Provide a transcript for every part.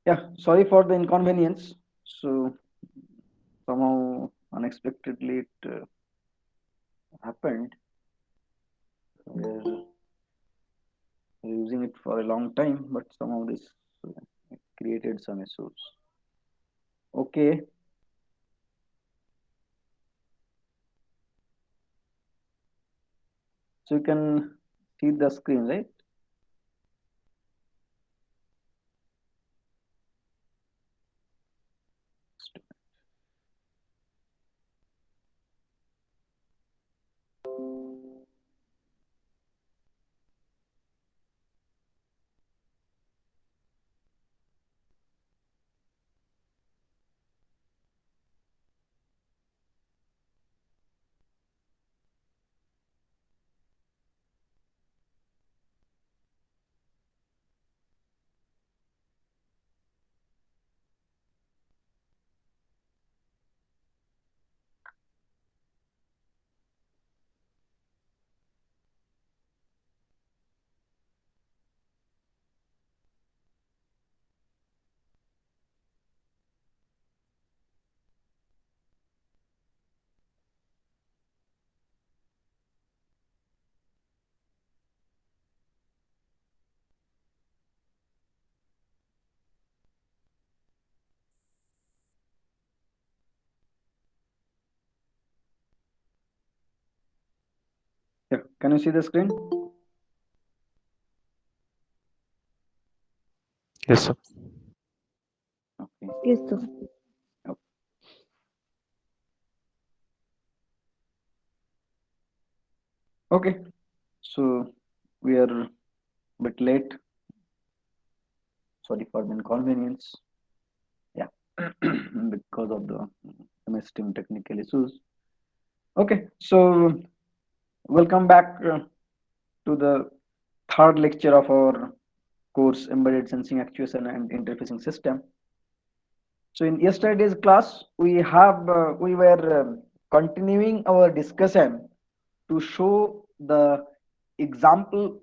Yeah, sorry for the inconvenience. So somehow unexpectedly it happened. We're using it for a long time, but somehow this created some issues. Okay, so you can see the screen, right? Yeah, can you see the screen? Yes, sir. Okay. Yes, sir. Oh, okay. So we are a bit late. Sorry for the inconvenience. Yeah, because of the domestic technical issues. Okay, so welcome back to the third lecture of our course Embedded Sensing Actuation and Interfacing System. So in yesterday's class, we were continuing our discussion to show the example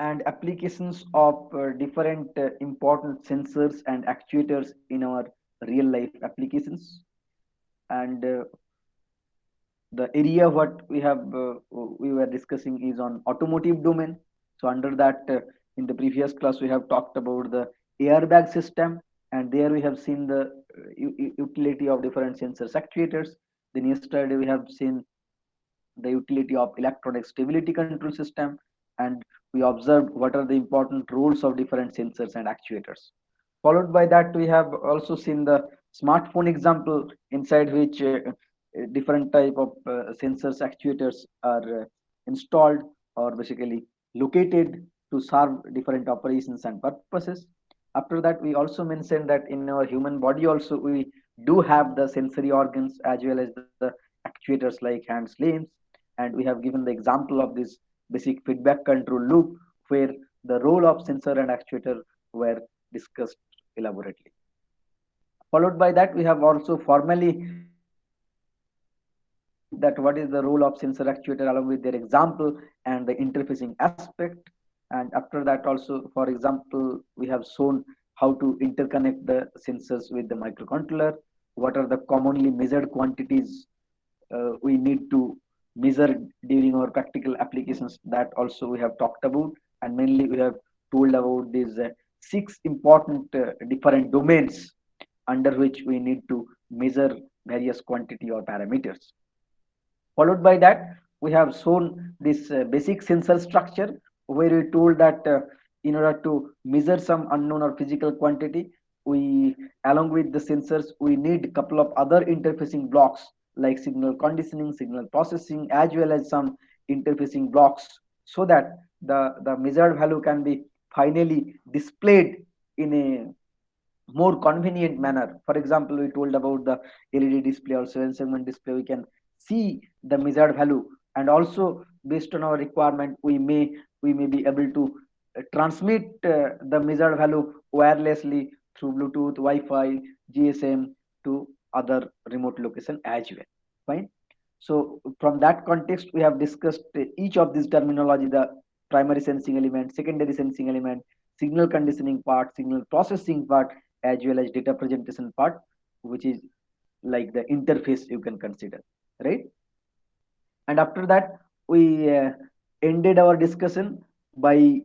and applications of different important sensors and actuators in our real life applications. And the area what we were discussing is on automotive domain. So under that, in the previous class we have talked about the airbag system, and there we have seen the utility of different sensors actuators. Then yesterday we have seen the utility of electronic stability control system, and we observed what are the important roles of different sensors and actuators. Followed by that, we have also seen the smartphone example, inside which different type of sensors actuators are installed or basically located to serve different operations and purposes. After that, we also mentioned that in our human body also we do have the sensory organs as well as the actuators like hands, limbs, and we have given the example of this basic feedback control loop where the role of sensor and actuator were discussed elaborately. Followed by that, we have also formally seen that what is the role of sensor actuator along with their example and the interfacing aspect. And after that also, for example, we have shown how to interconnect the sensors with the microcontroller, what are the commonly measured quantities we need to measure during our practical applications, that also we have talked about. And mainly we have told about these six important different domains under which we need to measure various quantity or parameters. Followed by that, we have shown this basic sensor structure where we told that in order to measure some unknown or physical quantity, we along with the sensors, we need a couple of other interfacing blocks like signal conditioning, signal processing, as well as some interfacing blocks so that the measured value can be finally displayed in a more convenient manner. For example, we told about the LED display or 7 segment display. We can see the measured value, and also based on our requirement, we may be able to transmit the measured value wirelessly through Bluetooth, Wi-Fi, GSM to other remote location as well. Fine. So from that context, we have discussed each of these terminology: the primary sensing element, secondary sensing element, signal conditioning part, signal processing part, as well as data presentation part, which is like the interface you can consider, right? And after that, we ended our discussion by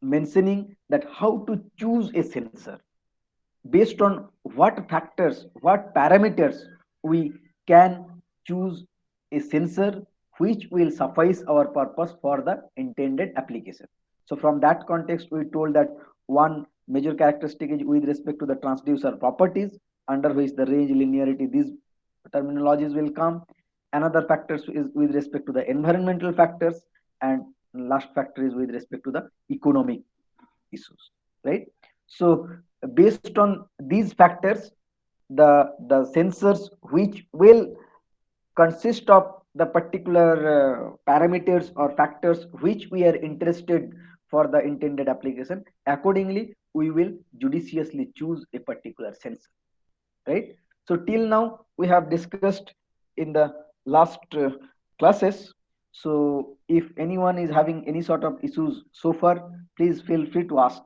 mentioning that how to choose a sensor based on what factors, what parameters we can choose a sensor which will suffice our purpose for the intended application. So from that context, we told that one major characteristic is with respect to the transducer properties, under which the range, linearity, these terminologies will come. Another factors is with respect to the environmental factors, and last factor is with respect to the economic issues, right? So based on these factors, the sensors which will consist of the particular parameters or factors which we are interested for the intended application, accordingly we will judiciously choose a particular sensor, right? So till now we have discussed in the last classes. So if anyone is having any sort of issues so far, please feel free to ask.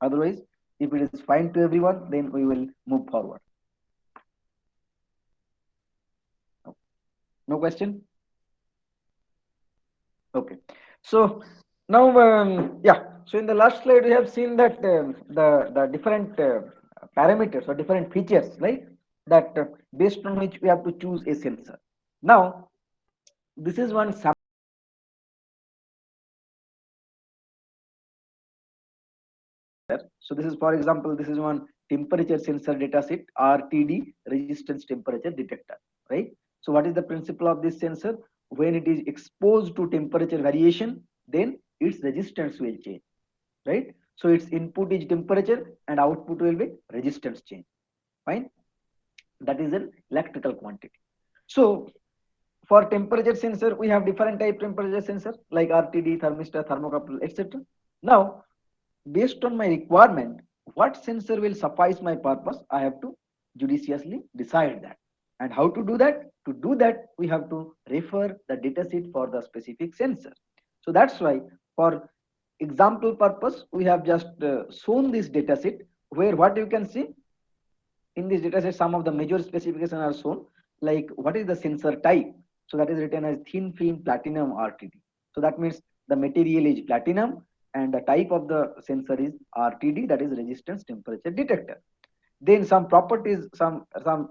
Otherwise, if it is fine to everyone, then we will move forward. No question? Okay. So now, yeah. So in the last slide, we have seen that the different parameters or different features, right? That based on which we have to choose a sensor. Now, this is one sample. So this is, for example, this is one temperature sensor data set, RTD, resistance temperature detector, right? So what is the principle of this sensor? When it is exposed to temperature variation, then its resistance will change, right? So its input is temperature and output will be resistance change, fine? That is an electrical quantity. So for temperature sensor, we have different type temperature sensor like RTD, thermistor, thermocouple, etc. Now, based on my requirement, what sensor will suffice my purpose, I have to judiciously decide that. And how to do that? To do that, we have to refer the dataset for the specific sensor. So that's why for example purpose, we have just shown this dataset where what you can see in this dataset, some of the major specifications are shown, like what is the sensor type. So that is written as thin film platinum RTD. So that means the material is platinum and the type of the sensor is RTD, that is resistance temperature detector. Then some properties, some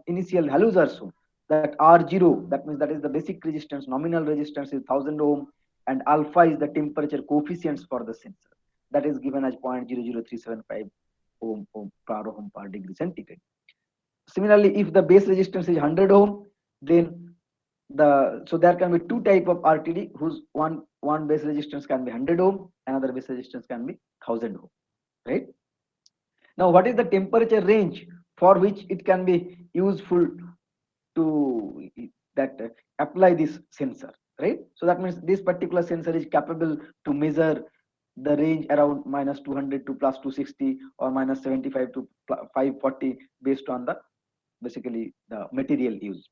initial values are shown, that R0, that means that is the basic resistance, nominal resistance is 1000 ohm, and alpha is the temperature coefficients for the sensor, that is given as 0.00375 ohm per degree centigrade. Similarly, if the base resistance is 100 ohm, then so there can be two type of RTD whose one base resistance can be 100 ohm, another base resistance can be 1000 ohm, right? Now, what is the temperature range for which it can be useful to that apply this sensor, right? So that means this particular sensor is capable to measure the range around minus 200 to plus 260 or minus 75 to 540 based on the basically the material used.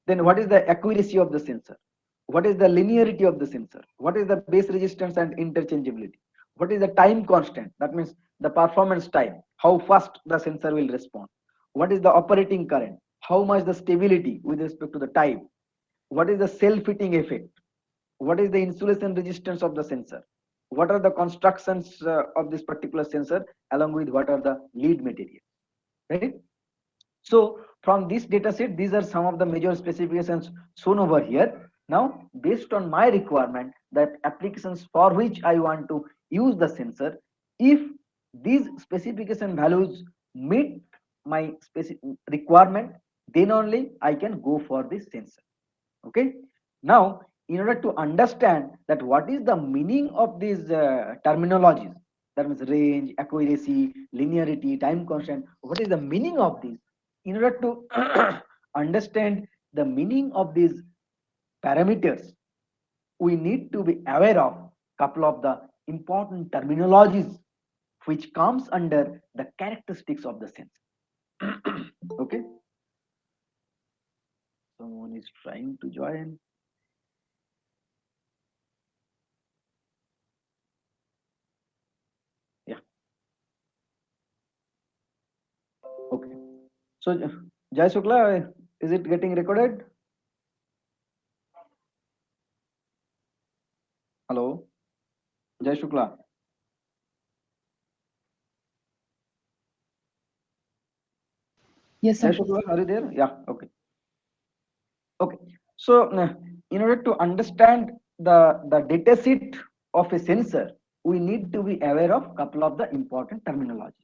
Then what is the accuracy of the sensor? What is the linearity of the sensor? What is the base resistance and interchangeability? What is the time constant? That means the performance time, how fast the sensor will respond. What is the operating current? How much the stability with respect to the time? What is the self-heating effect? What is the insulation resistance of the sensor? What are the constructions of this particular sensor along with what are the lead material, right? So from this data set, these are some of the major specifications shown over here. Now, based on my requirement, that applications for which I want to use the sensor, if these specification values meet my specific requirement, then only I can go for this sensor. Okay. Now, in order to understand that what is the meaning of these terminologies, that means range, accuracy, linearity, time constant, what is the meaning of these? In order to understand the meaning of these parameters, we need to be aware of couple of the important terminologies which comes under the characteristics of the sensor. Okay, someone is trying to join. Yeah. So Jai Shukla, is it getting recorded? Hello, Jai Shukla. Yes, Jai sir. Shukla, are you there? Yeah, okay. Okay. So in order to understand the data sheet of a sensor, we need to be aware of couple of the important terminology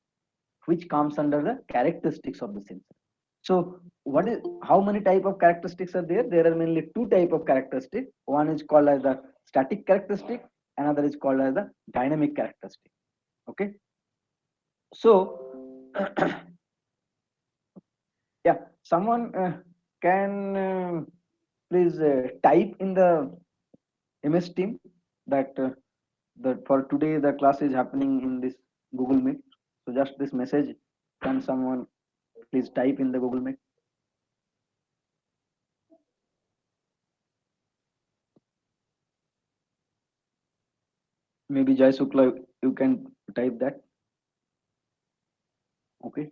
which comes under the characteristics of the sensor. So what is how many type of characteristics are there? There are mainly two type of characteristics. One is called as the static characteristic, another is called as the dynamic characteristic. Okay. So yeah, someone can please type in the MS Team that that for today the class is happening in this Google Meet. So just this message, can someone please type in the Google Meet? Maybe Jai Sukla, you can type that. Okay.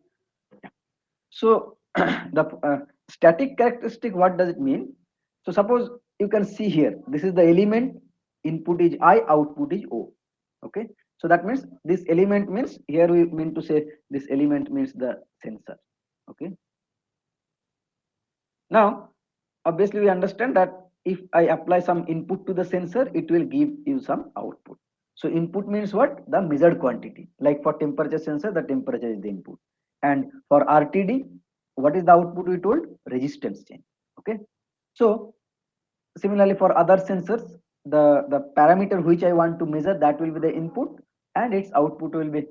So the static characteristic, what does it mean? So suppose you can see here, this is the element, input is I, output is O. Okay. So that means this element means, here we mean to say this element means the sensor. Okay. Now, obviously we understand that if I apply some input to the sensor, it will give you some output. So input means what? The measured quantity. Like for temperature sensor, the temperature is the input. And for RTD, what is the output we told? Resistance change. Okay. So similarly for other sensors, the parameter which I want to measure, that will be the input, and its output will be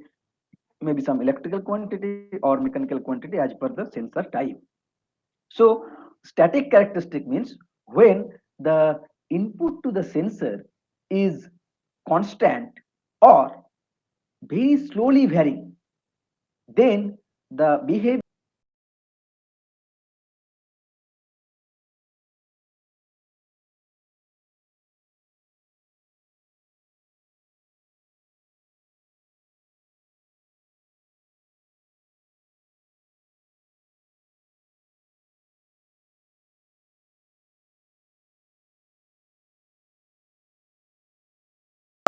maybe some electrical quantity or mechanical quantity as per the sensor type. So static characteristic means when the input to the sensor is constant or very slowly varying, then the behavior.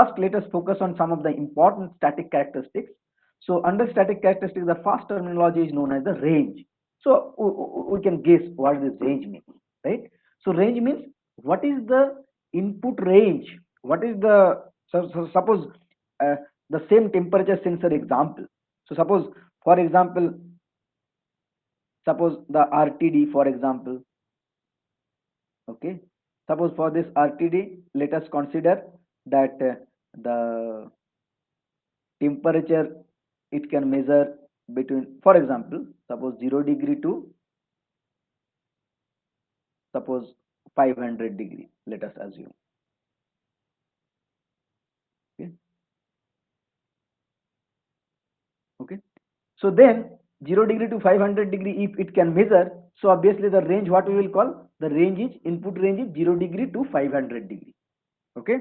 First, let us focus on some of the important static characteristics. So under static characteristics, the first terminology is known as the range. So we can guess what this range means, right? So range means what is the input range? What is the, so suppose uh, the same temperature sensor example. So suppose, for example, suppose the RTD, for example, okay. Suppose for this RTD, let us consider that the temperature it can measure between, for example, suppose 0 degree to suppose 500 degree, let us assume. Okay. Okay. So then 0 degree to 500 degree, if it can measure, so obviously the range, what we will call, the range is, input range is 0 degree to 500 degree. Okay.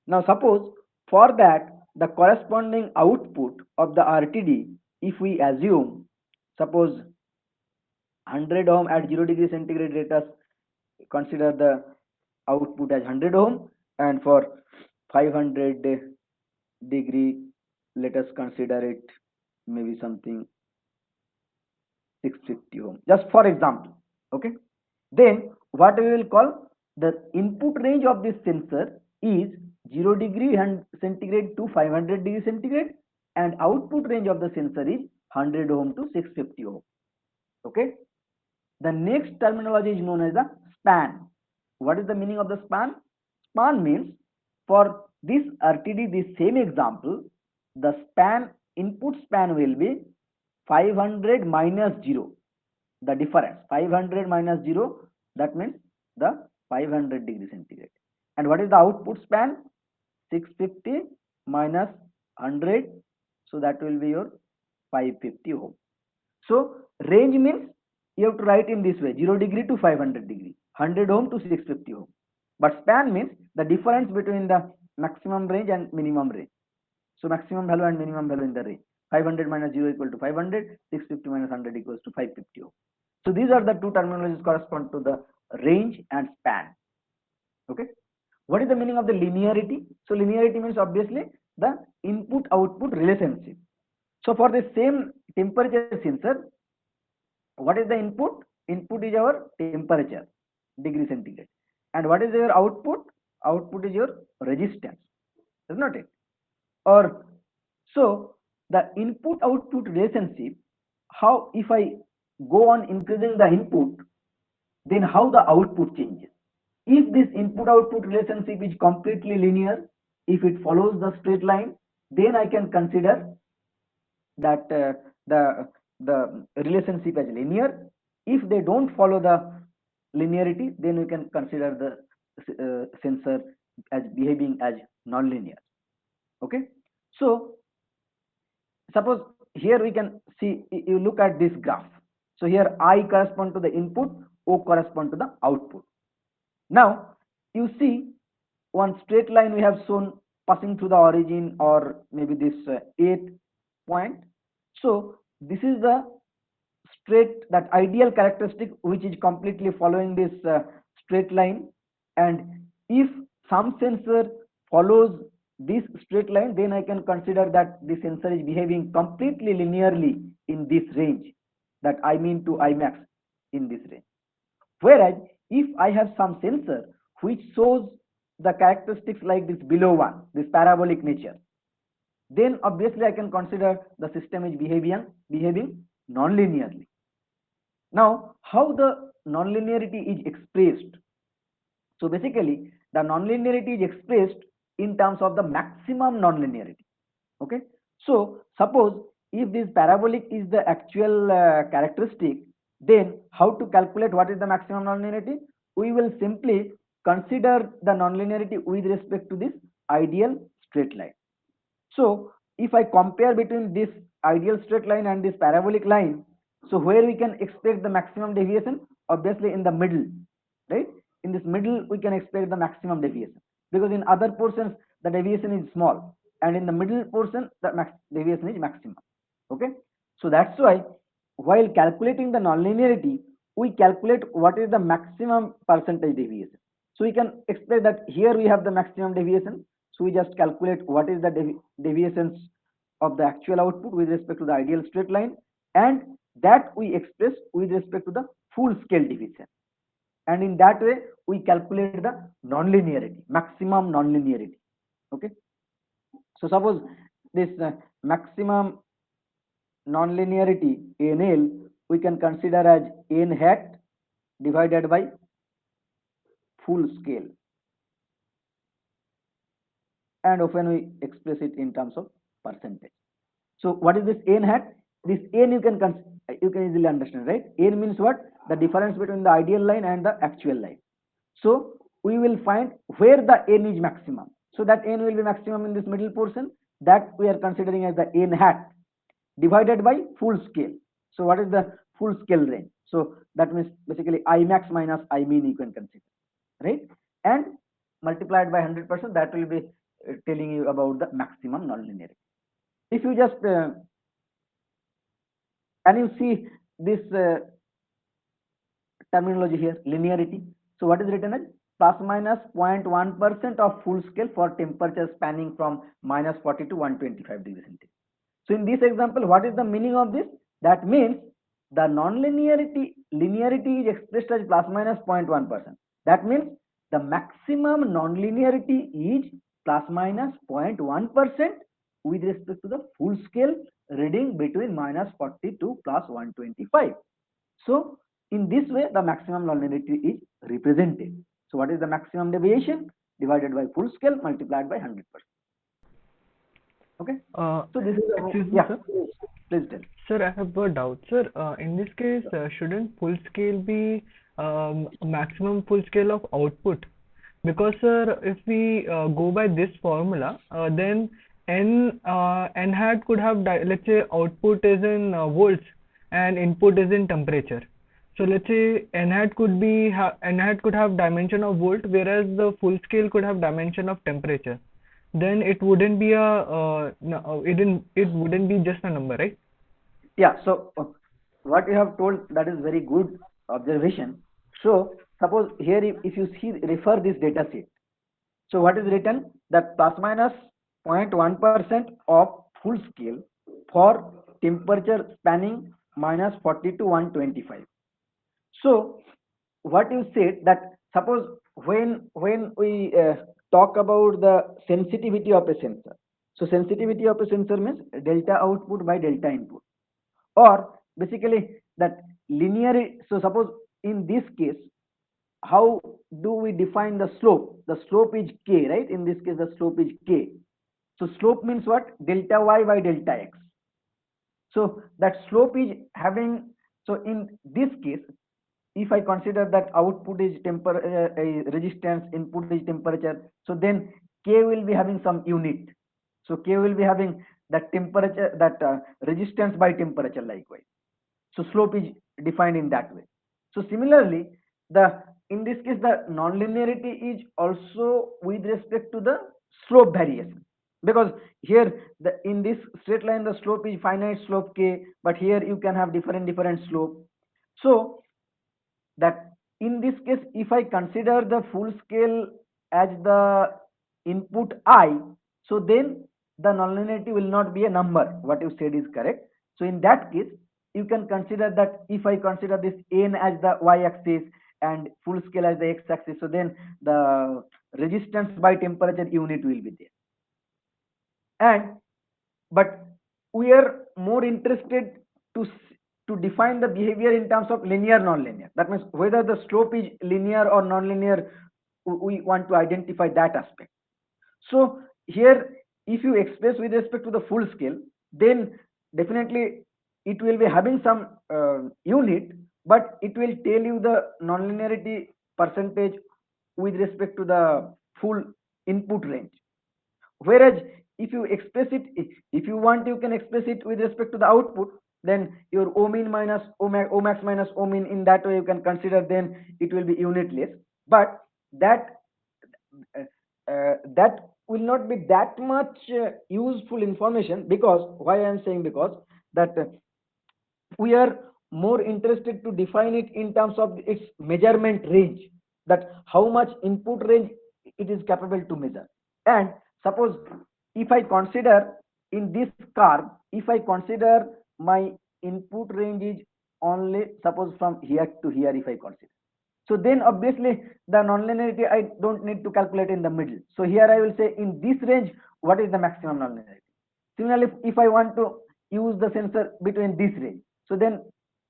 Now suppose for that the corresponding output of the RTD, if we assume, suppose 100 ohm at 0 degree centigrade, let us consider the output as 100 ohm, and for 500 degree, let us consider it maybe something 650 ohm, just for example. Okay. Then what we will call, the input range of this sensor is 0 degree and centigrade to 500 degree centigrade, and output range of the sensor is 100 ohm to 650 ohm. Okay. The next terminology is known as the span. What is the meaning of the span? Span means, for this RTD, this same example, the span, input span will be 500 minus 0. The difference 500 minus 0, that means the 500 degree centigrade. And what is the output span? 650 minus 100, so that will be your 550 ohm. So range means you have to write in this way: 0 degree to 500 degree, 100 ohm to 650 ohm. But span means the difference between the maximum range and minimum range. So maximum value and minimum value in the range. 500 minus 0 equal to 500, 650 minus 100 equals to 550 ohm. So these are the two terminologies correspond to the range and span. Okay. What is the meaning of the linearity? So linearity means obviously the input output relationship. So for the same temperature sensor, what is the input? Input is our temperature, degree centigrade. And what is your output? Output is your resistance, is not it? Or so the input output relationship, how if I go on increasing the input, then how the output changes. If this input output relationship is completely linear, if it follows the straight line, then I can consider that the relationship as linear. If they don't follow the linearity, then we can consider the sensor as behaving as non-linear. Okay. So suppose here we can see, you look at this graph. So here I correspond to the input, O correspond to the output. Now you see one straight line we have shown passing through the origin, or maybe this 8th point. So this is the straight, that ideal characteristic which is completely following this straight line. And if some sensor follows this straight line, then I can consider that the sensor is behaving completely linearly in this range, that I mean to Imax in this range. Whereas if I have some sensor which shows the characteristics like this below one, this parabolic nature, then obviously I can consider the system is behaving non-linearly. Now, how the non-linearity is expressed? So basically, the non-linearity is expressed in terms of the maximum non-linearity. Okay. So suppose if this parabolic is the actual characteristic, then how to calculate what is the maximum non-linearity? We will simply consider the non-linearity with respect to this ideal straight line. So if I compare between this ideal straight line and this parabolic line, so where we can expect the maximum deviation? Obviously in the middle, right? In this middle we can expect the maximum deviation, because in other portions the deviation is small, and in the middle portion the deviation is maximum. Okay. So that's why while calculating the nonlinearity, we calculate what is the maximum percentage deviation. So we can expect that here we have the maximum deviation, so we just calculate what is the deviations of the actual output with respect to the ideal straight line, and that we express with respect to the full scale deviation. And in that way we calculate the nonlinearity, maximum nonlinearity. Okay. So suppose this maximum nonlinearity NL we can consider as n hat divided by full scale, and often we express it in terms of percentage. So what is this n hat? This n you can easily understand, right? N means what? The difference between the ideal line and the actual line. So we will find where the n is maximum. So that n will be maximum in this middle portion, that we are considering as the n hat divided by full scale. So what is the full scale range? So that means basically I max minus I mean you can consider, right? And multiplied by 100%, that will be telling you about the maximum nonlinearity. If you just and you see this terminology here, linearity. So what is written as plus minus 0.1% of full scale for temperature spanning from minus 40 to 125 degrees centigrade. So in this example, what is the meaning of this? That means the linearity is expressed as plus minus 0.1%. That means the maximum nonlinearity is plus minus 0.1% with respect to the full scale reading between minus 40 to plus 125. So in this way the maximum nonlinearity is represented. So what is the maximum deviation? Divided by full scale multiplied by 100%. Okay. So this is Excuse me, yeah. sir. Please tell. Sir, I have a doubt. Sir, in this case, shouldn't full scale be maximum full scale of output? Because, sir, if we go by this formula, then n hat could have, let's say, output is in volts and input is in temperature. So let's say n hat could have dimension of volt, whereas the full scale could have dimension of temperature. then it wouldn't be it wouldn't be just a number, right? Yeah, so what you have told, that is very good observation. So suppose here if you see, refer this data sheet. So what is written, that plus minus 0.1% of full scale for temperature spanning minus 40 to 125. So what you said, that suppose when we talk about the sensitivity of a sensor, so sensitivity of a sensor means delta output by delta input, or basically that linear. So suppose in this case, how do we define the slope? The slope is k, right? In this case the slope is k. So slope means what? Delta y by delta x. So that slope is having, so in this case, if I consider that output is resistance, input is temperature, so then k will be having some unit. So k will be having that temperature, that resistance by temperature likewise. So slope is defined in that way. So similarly, the in this case the nonlinearity is also with respect to the slope variation, because here in this straight line the slope is finite slope k, but here you can have different slope. So that in this case, if I consider the full scale as the input I, so then the nonlinearity will not be a number. What you said is correct. So in that case, you can consider that if I consider this n as the y-axis and full scale as the x-axis, so then the resistance by temperature unit will be there. And but we are more interested to to define the behavior in terms of linear non-linear. That means whether the slope is linear or non-linear, we want to identify that aspect. So here, if you express with respect to the full scale, then definitely it will be having some unit, but it will tell you the nonlinearity percentage with respect to the full input range. Whereas if you express it, if you want, you can express it with respect to the output, then your O min minus O max minus O min, in that way you can consider, then it will be unitless. But that that will not be that much useful information, because why I am saying, because that we are more interested to define it in terms of its measurement range, that how much input range it is capable to measure. And suppose if I consider in this curve, if I consider my input range is only, suppose from here to here, if I consider, so then obviously the nonlinearity I don't need to calculate in the middle. So here I will say in this range what is the maximum nonlinearity. Similarly, if I want to use the sensor between this range, so then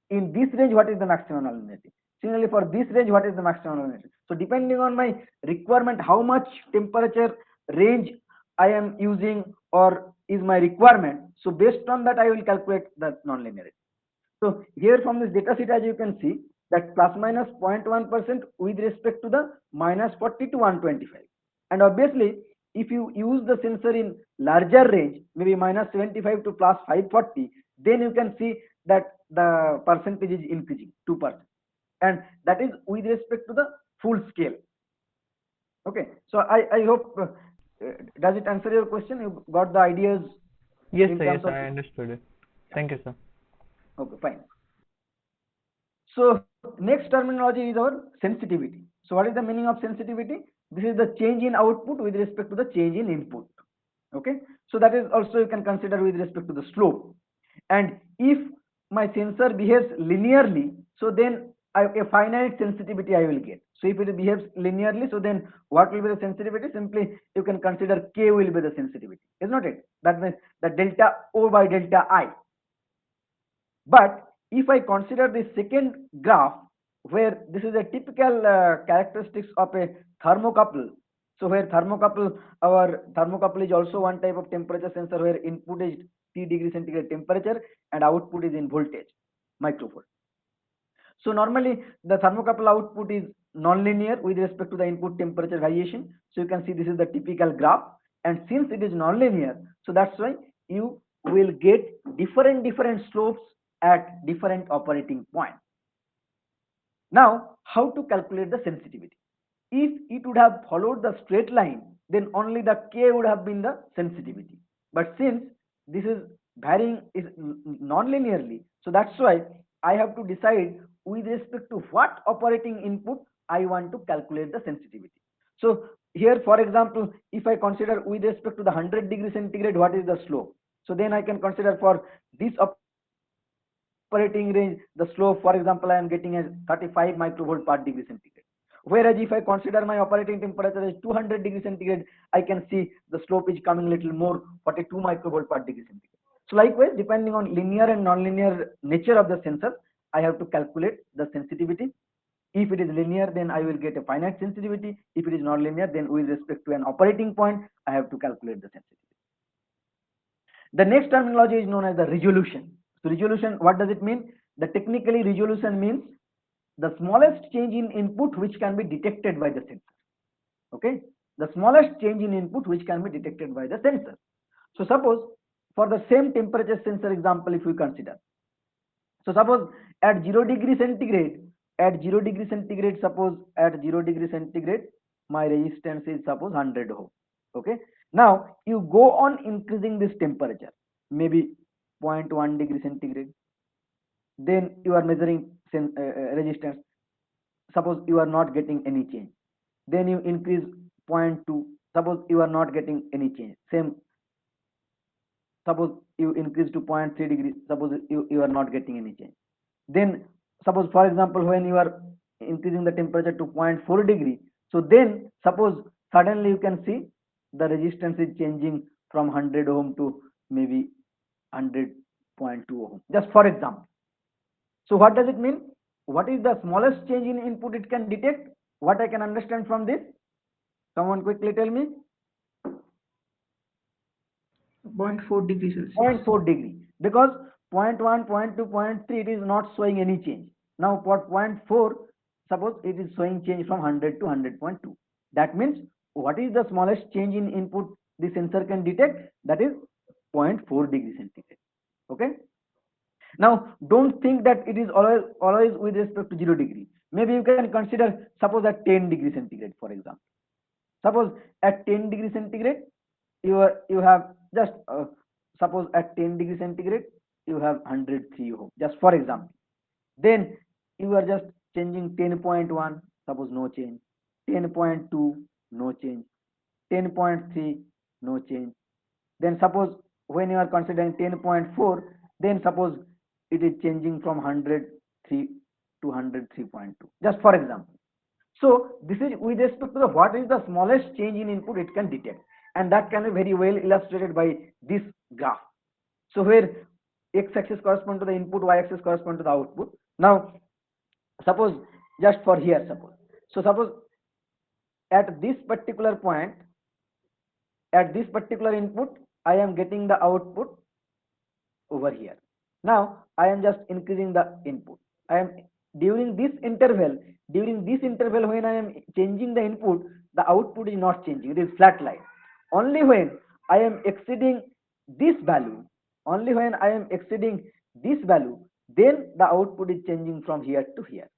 in this range what is the maximum nonlinearity. Similarly, for this range what is the maximum nonlinearity. So depending on my requirement, how much temperature range I am using or is my requirement, so based on that I will calculate the nonlinearity. So here from this data sheet, as you can see, that plus minus 0.1% with respect to the minus 40 to 125. And obviously, if you use the sensor in larger range, maybe minus 75 to plus 540, then you can see that the percentage is increasing 2%. And that is with respect to the full scale. Okay, so I hope, does it answer your question? You got the ideas Yes, in sir. Yes, terms of. I understood it. Thank you, sir. Okay, fine. So next terminology is our sensitivity. So what is the meaning of sensitivity? This is the change in output with respect to the change in input. Okay, so that is also you can consider with respect to the slope. And if my sensor behaves linearly, so then a finite sensitivity I will get. So if it behaves linearly, so then what will be the sensitivity? Simply you can consider k will be the sensitivity, is not it? That means the delta O by delta I. But if I consider the second graph, where this is a typical characteristics of a thermocouple, so where thermocouple, our thermocouple is also one type of temperature sensor, where input is T degree centigrade temperature and output is in voltage, microvolt. So normally the thermocouple output is non-linear with respect to the input temperature variation. So you can see this is the typical graph, and since it is non-linear, so that's why you will get different slopes at different operating points. Now, how to calculate the sensitivity? If it would have followed the straight line, then only the K would have been the sensitivity. But since this is varying is non-linearly, so that's why I have to decide with respect to what operating input I want to calculate the sensitivity. So here, for example, if I consider with respect to the 100 degree centigrade, what is the slope? So then I can consider for this operating range, the slope, for example, I am getting as 35 microvolt per degree centigrade. Whereas if I consider my operating temperature as 200 degree centigrade, I can see the slope is coming little more, 42 microvolt per degree centigrade. So likewise, depending on linear and non-linear nature of the sensor, I have to calculate the sensitivity. If it is linear, then I will get a finite sensitivity. If it is non-linear, then with respect to an operating point, I have to calculate the sensitivity. The next terminology is known as the resolution. So resolution, what does it mean? The technically resolution means the smallest change in input which can be detected by the sensor. Okay, the smallest change in input which can be detected by the sensor. So suppose for the same temperature sensor example, if we consider, so suppose at 0 degree centigrade, suppose at 0 degree centigrade, my resistance is suppose 100 ohm. Okay, now you go on increasing this temperature, maybe 0.1 degree centigrade, then you are measuring resistance. Suppose you are not getting any change, then you increase 0.2. Suppose you are not getting any change. Same, suppose you increase to 0.3 degree. Suppose you are not getting any change. Then suppose, for example, when you are increasing the temperature to 0.4 degree, so then suppose suddenly you can see the resistance is changing from 100 ohm to maybe 100.2 ohm, just for example. So what does it mean? What is the smallest change in input it can detect? What I can understand from this? Someone quickly tell me. 0.4 degrees Celsius. 0.4 degree, because 0.1, 0.2, 0.3 it is not showing any change. Now for 0.4, suppose it is showing change from 100 to 100.2. That means what is the smallest change in input the sensor can detect? That is 0.4 degree centigrade. Okay. Now don't think that it is always with respect to 0 degree. Maybe you can consider suppose at 10 degree centigrade, for example. Suppose at 10 degree centigrade, you have just suppose at 10 degree centigrade you have 103 ohm, just for example. Then you are just changing 10.1, suppose no change, 10.2 no change, 10.3 no change. Then suppose when you are considering 10.4, then suppose it is changing from 103 to 103.2, just for example. So this is with respect to the what is the smallest change in input it can detect, and that can be very well illustrated by this graph. So where x-axis corresponds to the input, y-axis corresponds to the output. Now suppose just for here, suppose at this particular point, at this particular input, I am getting the output over here. Now I am just increasing the input. I am during this interval, when I am changing the input, the output is not changing, it is flat line. Only when I am exceeding this value, then the output is changing from here to here.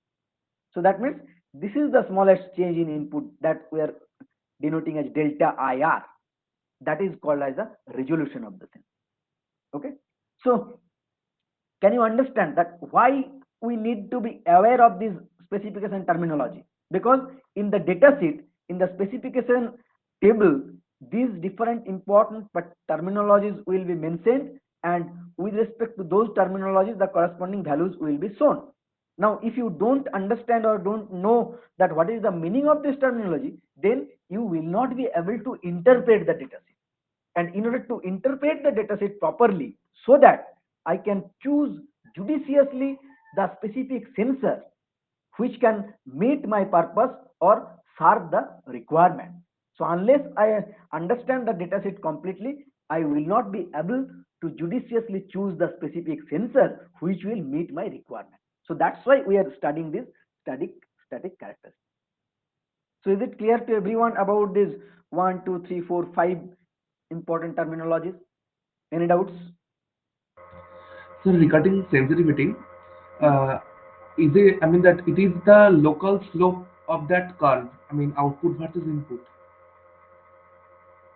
So that means this is the smallest change in input that we are denoting as delta IR. That is called as the resolution of the sensor. Okay, so can you understand that why we need to be aware of this specification terminology? Because in the data sheet, in the specification table, these different important terminologies will be mentioned, and with respect to those terminologies, the corresponding values will be shown. Now if you don't understand or don't know that what is the meaning of this terminology, then you will not be able to interpret the data sheet. And in order to interpret the dataset properly, so that I can choose judiciously the specific sensor which can meet my purpose or serve the requirement. So unless I understand the dataset completely, I will not be able to judiciously choose the specific sensor which will meet my requirement. So that's why we are studying this static characteristics. So is it clear to everyone about this 1, 2, 3, 4, 5 important terminologies? Any doubts? So regarding sensitivity, is it? I mean that it is the local slope of that curve. I mean output versus input.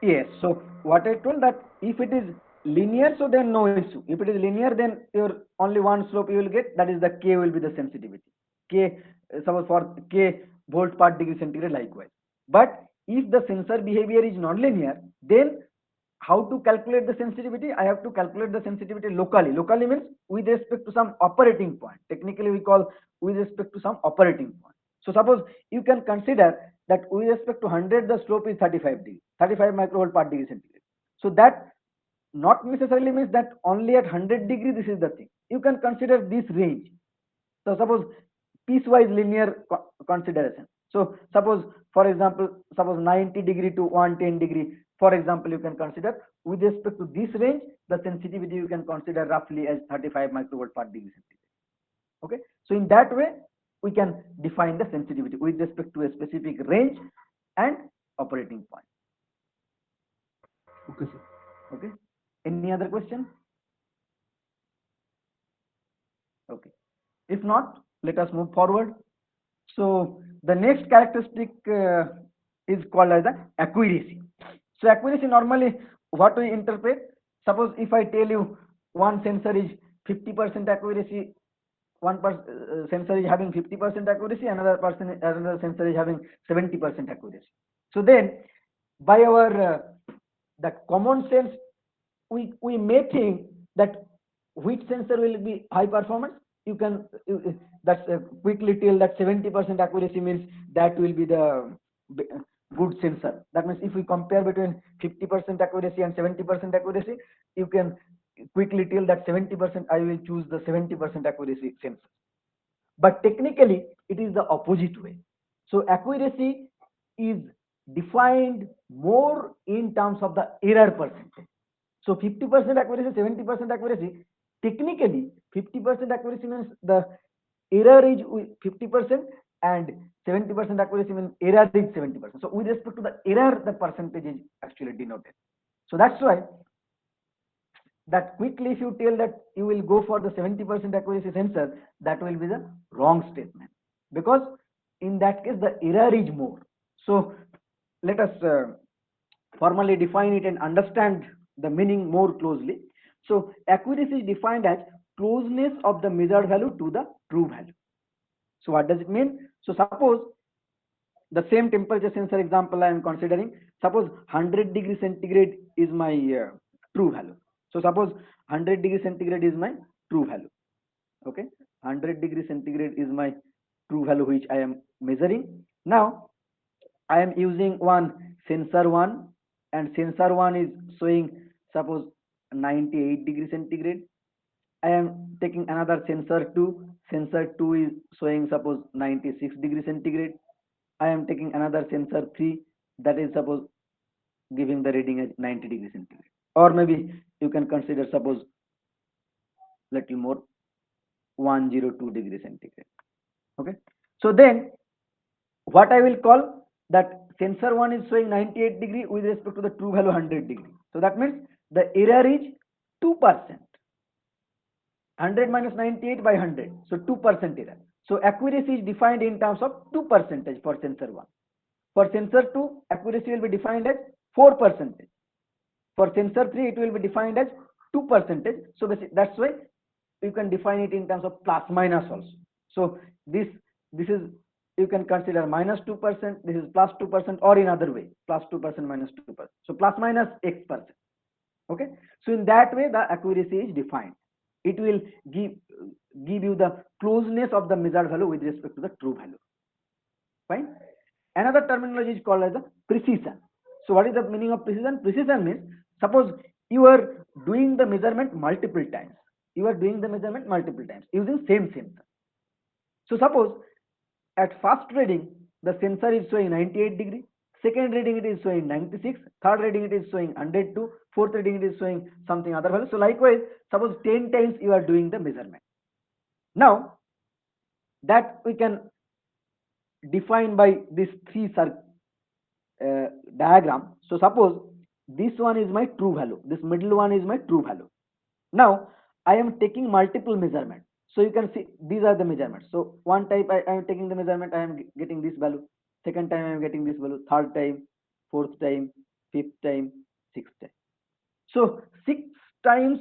Yes, so what I told that if it is linear, so then no issue. If it is linear, then your only one slope you will get, that is the K will be the sensitivity. K, suppose for K volt per degree centigrade likewise. But if the sensor behavior is non-linear, then how to calculate the sensitivity? I have to calculate the sensitivity locally. Locally means with respect to some operating point. Technically we call with respect to some operating point. So suppose you can consider that with respect to 100 the slope is 35 degree, 35 microvolt per degree centigrade. So that not necessarily means that only at 100 degree this is the thing. You can consider this range. So suppose piecewise linear consideration. So suppose for example, suppose 90 degree to 110 degree. For example, you can consider with respect to this range, the sensitivity you can consider roughly as 35 microvolt per degree centigrade. Okay, so in that way we can define the sensitivity with respect to a specific range and operating point. Okay, sir. Okay, any other question? Okay, if not, let us move forward. So the next characteristic is called as the accuracy. So accuracy normally what we interpret, suppose if I tell you one sensor is 50% accuracy, sensor is having 50% accuracy, another sensor is having 70% accuracy. So then by our that common sense, we may think that which sensor will be high performance. You can that's quickly tell that 70% accuracy means that will be the good sensor. That means if we compare between 50% accuracy and 70% accuracy, you can quickly tell that 70% I will choose the 70% accuracy sensor. But technically it is the opposite way. So accuracy is defined more in terms of the error percentage. So 50% accuracy, 70% accuracy, technically 50% accuracy means the error is 50% and 70% accuracy means error is 70%. So with respect to the error, the percentage is actually denoted. So that's why that quickly if you tell that you will go for the 70% accuracy sensor, that will be the wrong statement, because in that case the error is more. So let us formally define it and understand the meaning more closely. So accuracy is defined as closeness of the measured value to the true value. So what does it mean? So suppose the same temperature sensor example I am considering, suppose 100 degree centigrade is my true value. So suppose 100 degree centigrade is my true value. Okay, 100 degree centigrade is my true value which I am measuring. Now I am using one sensor 1, and sensor 1 is showing suppose 98 degree centigrade. I am taking another sensor 2. Sensor 2 is showing suppose 96 degree centigrade. I am taking another sensor 3, that is suppose giving the reading as 90 degree centigrade. Or maybe you can consider suppose little more 102 degree centigrade. Okay, so then what I will call that sensor 1 is showing 98 degree with respect to the true value 100 degree. So that means the error is 2%. 100 minus 98 by 100, so 2% error. So accuracy is defined in terms of 2% for sensor 1. For sensor 2, accuracy will be defined as 4%. For sensor 3, it will be defined as 2%. So that's why you can define it in terms of plus minus also. So this is, you can consider minus 2%, this is plus 2%, or in other way, plus 2% minus 2%. So plus minus X%. Okay, so in that way the accuracy is defined. It will give you the closeness of the measured value with respect to the true value. Fine. Another terminology is called as the precision. So what is the meaning of precision? Precision means suppose you are doing the measurement multiple times. You are doing the measurement multiple times using same sensor. So suppose at first reading the sensor is showing 98 degree, second reading it is showing 96, third reading it is showing 102, fourth reading it is showing something other value. So likewise, suppose 10 times you are doing the measurement. Now that we can define by this diagram. So suppose this one is my true value, this middle one is my true value. Now I am taking multiple measurements. So you can see these are the measurements. So one type I am taking the measurement, I am getting this value. Second time I am getting this value. Third time, fourth time, fifth time, sixth time. So 6 times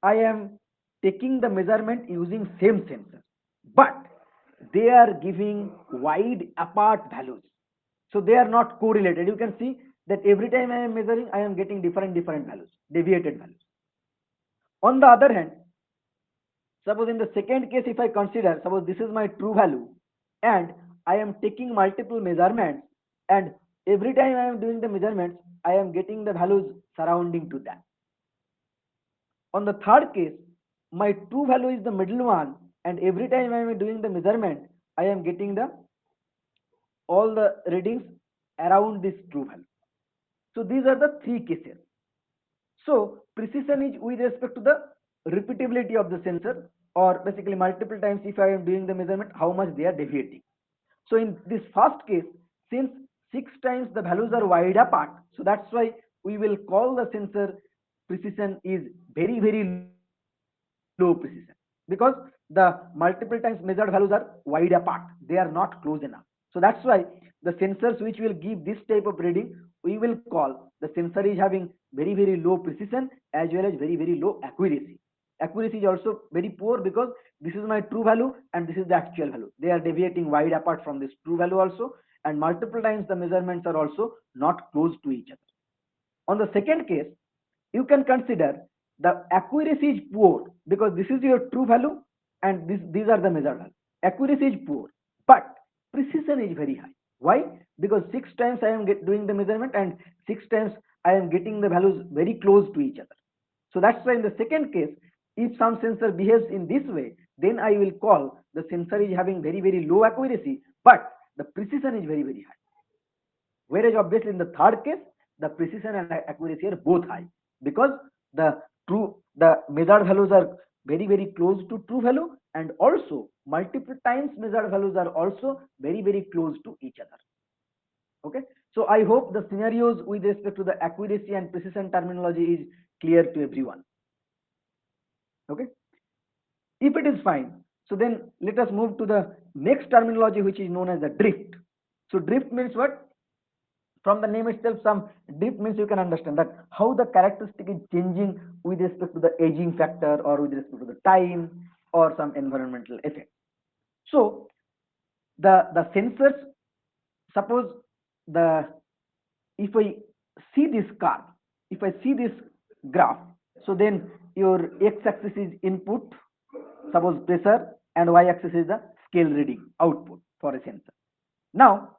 I am taking the measurement using same sensor, but they are giving wide apart values. So they are not correlated. You can see that every time I am measuring, I am getting different values, deviated values. On the other hand, suppose in the second case, if I consider, suppose this is my true value, and I am taking multiple measurements, and every time I am doing the measurements, I am getting the values surrounding to that. On the third case, my true value is the middle one, and every time I am doing the measurement, I am getting the all the readings around this true value. So these are the three cases. So precision is with respect to the repeatability of the sensor, or basically multiple times if I am doing the measurement, how much they are deviating. So in this first case, since 6 times the values are wide apart, so that's why we will call the sensor precision is very low precision, because the multiple times measured values are wide apart, they are not close enough. So that's why the sensors which will give this type of reading, we will call the sensor is having very low precision as well as very low accuracy. Accuracy is also very poor because this is my true value and this is the actual value. They are deviating wide apart from this true value also, and multiple times the measurements are also not close to each other. On the second case, you can consider the accuracy is poor because this is your true value and these are the measured value. Accuracy is poor, but precision is very high. Why? Because 6 times I am doing the measurement and 6 times I am getting the values very close to each other. So that's why in the second case, if some sensor behaves in this way, then I will call the sensor is having very low accuracy, but the precision is very high. Whereas obviously in the third case, the precision and accuracy are both high because the measured values are very close to true value, and also multiple times measured values are also very close to each other. Okay, so I hope the scenarios with respect to the accuracy and precision terminology is clear to everyone. Okay, if it is fine, so then let us move to the next terminology, which is known as the drift. So drift means what? From the name itself, some drift means you can understand that how the characteristic is changing with respect to the aging factor or with respect to the time or some environmental effect. So the sensors, suppose the if I see this curve, if I see this graph, so then your x-axis is input, suppose pressure, and y-axis is the scale reading output for a sensor. Now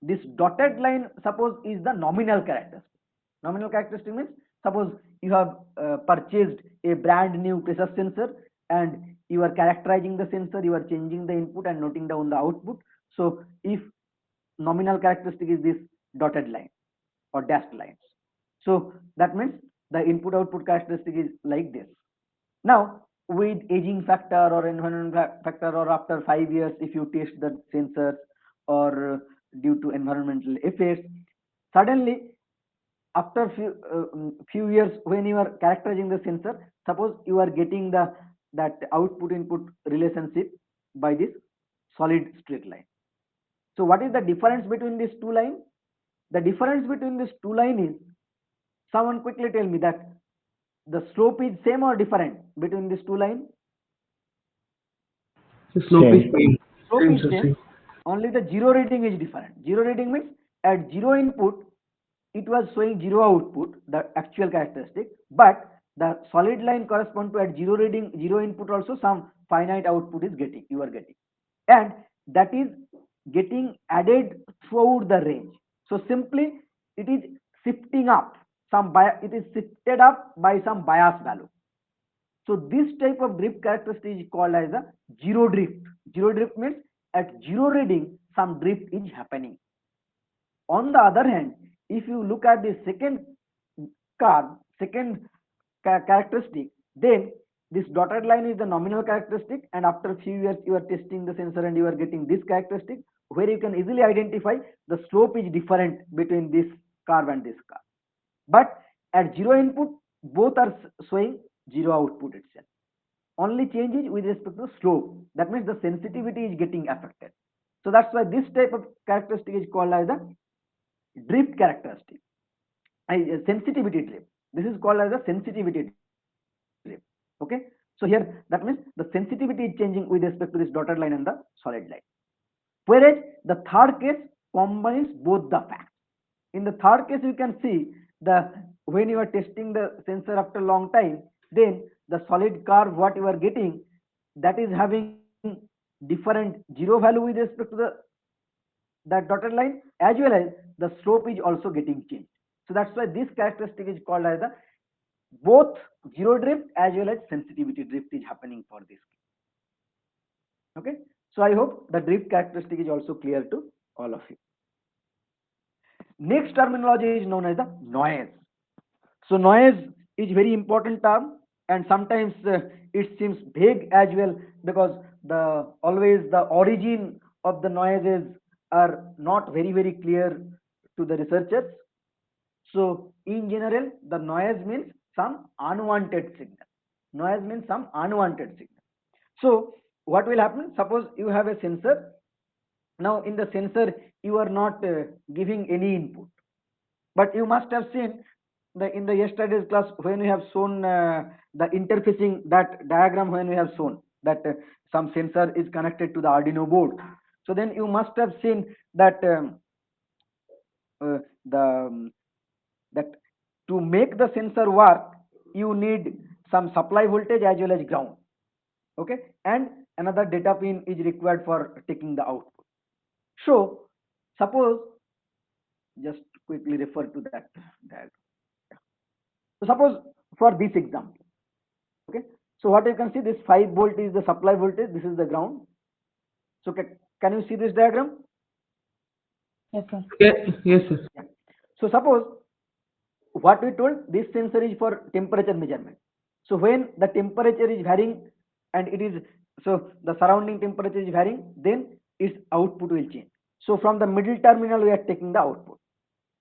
this dotted line, suppose, is the nominal characteristic. Nominal characteristic means, suppose you have purchased a brand new pressure sensor and you are characterizing the sensor, you are changing the input and noting down the output. So if nominal characteristic is this dotted line or dashed lines, so that means the input output characteristic is like this. Now with aging factor or environmental factor, or after 5 years if you test the sensors, or due to environmental effects, suddenly after few years when you are characterizing the sensor, suppose you are getting that output input relationship by this solid straight line. So what is the difference between these two lines? The difference between these two lines is, someone quickly tell me that the slope is same or different between these two lines? The slope is Same. same. Slope Same, is sir, same, same. only the zero reading is different. Zero reading means at zero input it was showing zero output, the actual characteristic, but the solid line correspond to at zero reading, zero input also some finite output is getting, you are getting, and that is getting added throughout the range. So simply it is shifting up some it is shifted up by some bias value. So this type of drift characteristic is called as a zero drift. Zero drift means at zero reading some drift is happening. On the other hand, if you look at the second second characteristic, then this dotted line is the nominal characteristic, and after a few years you are testing the sensor and you are getting this characteristic, where you can easily identify the slope is different between this curve and this curve. But at zero input, both are showing zero output itself. Only change is with respect to slope. That means the sensitivity is getting affected. So that's why this type of characteristic is called as the drift characteristic. sensitivity drift. This is called as a sensitivity drift. Okay, so here that means the sensitivity is changing with respect to this dotted line and the solid line. Whereas the third case combines both the facts. In the third case, you can see the when you are testing the sensor after a long time, then the solid curve what you are getting, that is having different zero value with respect to the that dotted line, as well as the slope is also getting changed. So that's why this characteristic is called as the both zero drift as well as sensitivity drift is happening for this. Okay, so I hope the drift characteristic is also clear to all of you. Next terminology is known as the noise. So noise is very important term, and sometimes it seems vague as well, because the always the origin of the noises are not very clear to the researchers. So in general, the noise means some unwanted signal. Noise means some unwanted signal. So what will happen? Suppose you have a sensor. Now in the sensor you are not giving any input, but you must have seen the in the yesterday's class when we have shown the interfacing, that diagram, when we have shown that some sensor is connected to the Arduino board. So then you must have seen that the that to make the sensor work, you need some supply voltage as well as ground. Okay, and another data pin is required for taking the output. So suppose, just quickly refer to that diagram. So suppose for this example, okay, so what you can see, this 5 volt is the supply voltage, this is the ground. So can you see this diagram? Yes, sir. Yes, sir. Yeah. So suppose what we told, this sensor is for temperature measurement. So when the temperature is varying and it is, so the surrounding temperature is varying, then its output will change. So from the middle terminal we are taking the output.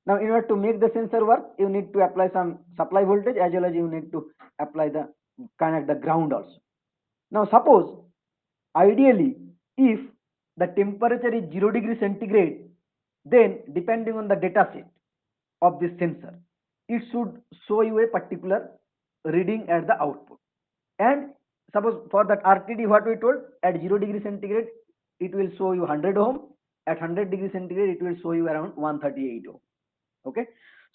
Now in order to make the sensor work, you need to apply some supply voltage as well as you need to apply the connect the ground also. Now suppose ideally if the temperature is 0 degree centigrade, then depending on the data set of this sensor, it should show you a particular reading at the output. And suppose for that RTD what we told, at 0 degree centigrade it will show you 100 ohm, at 100 degree centigrade it will show you around 138 ohm. Okay,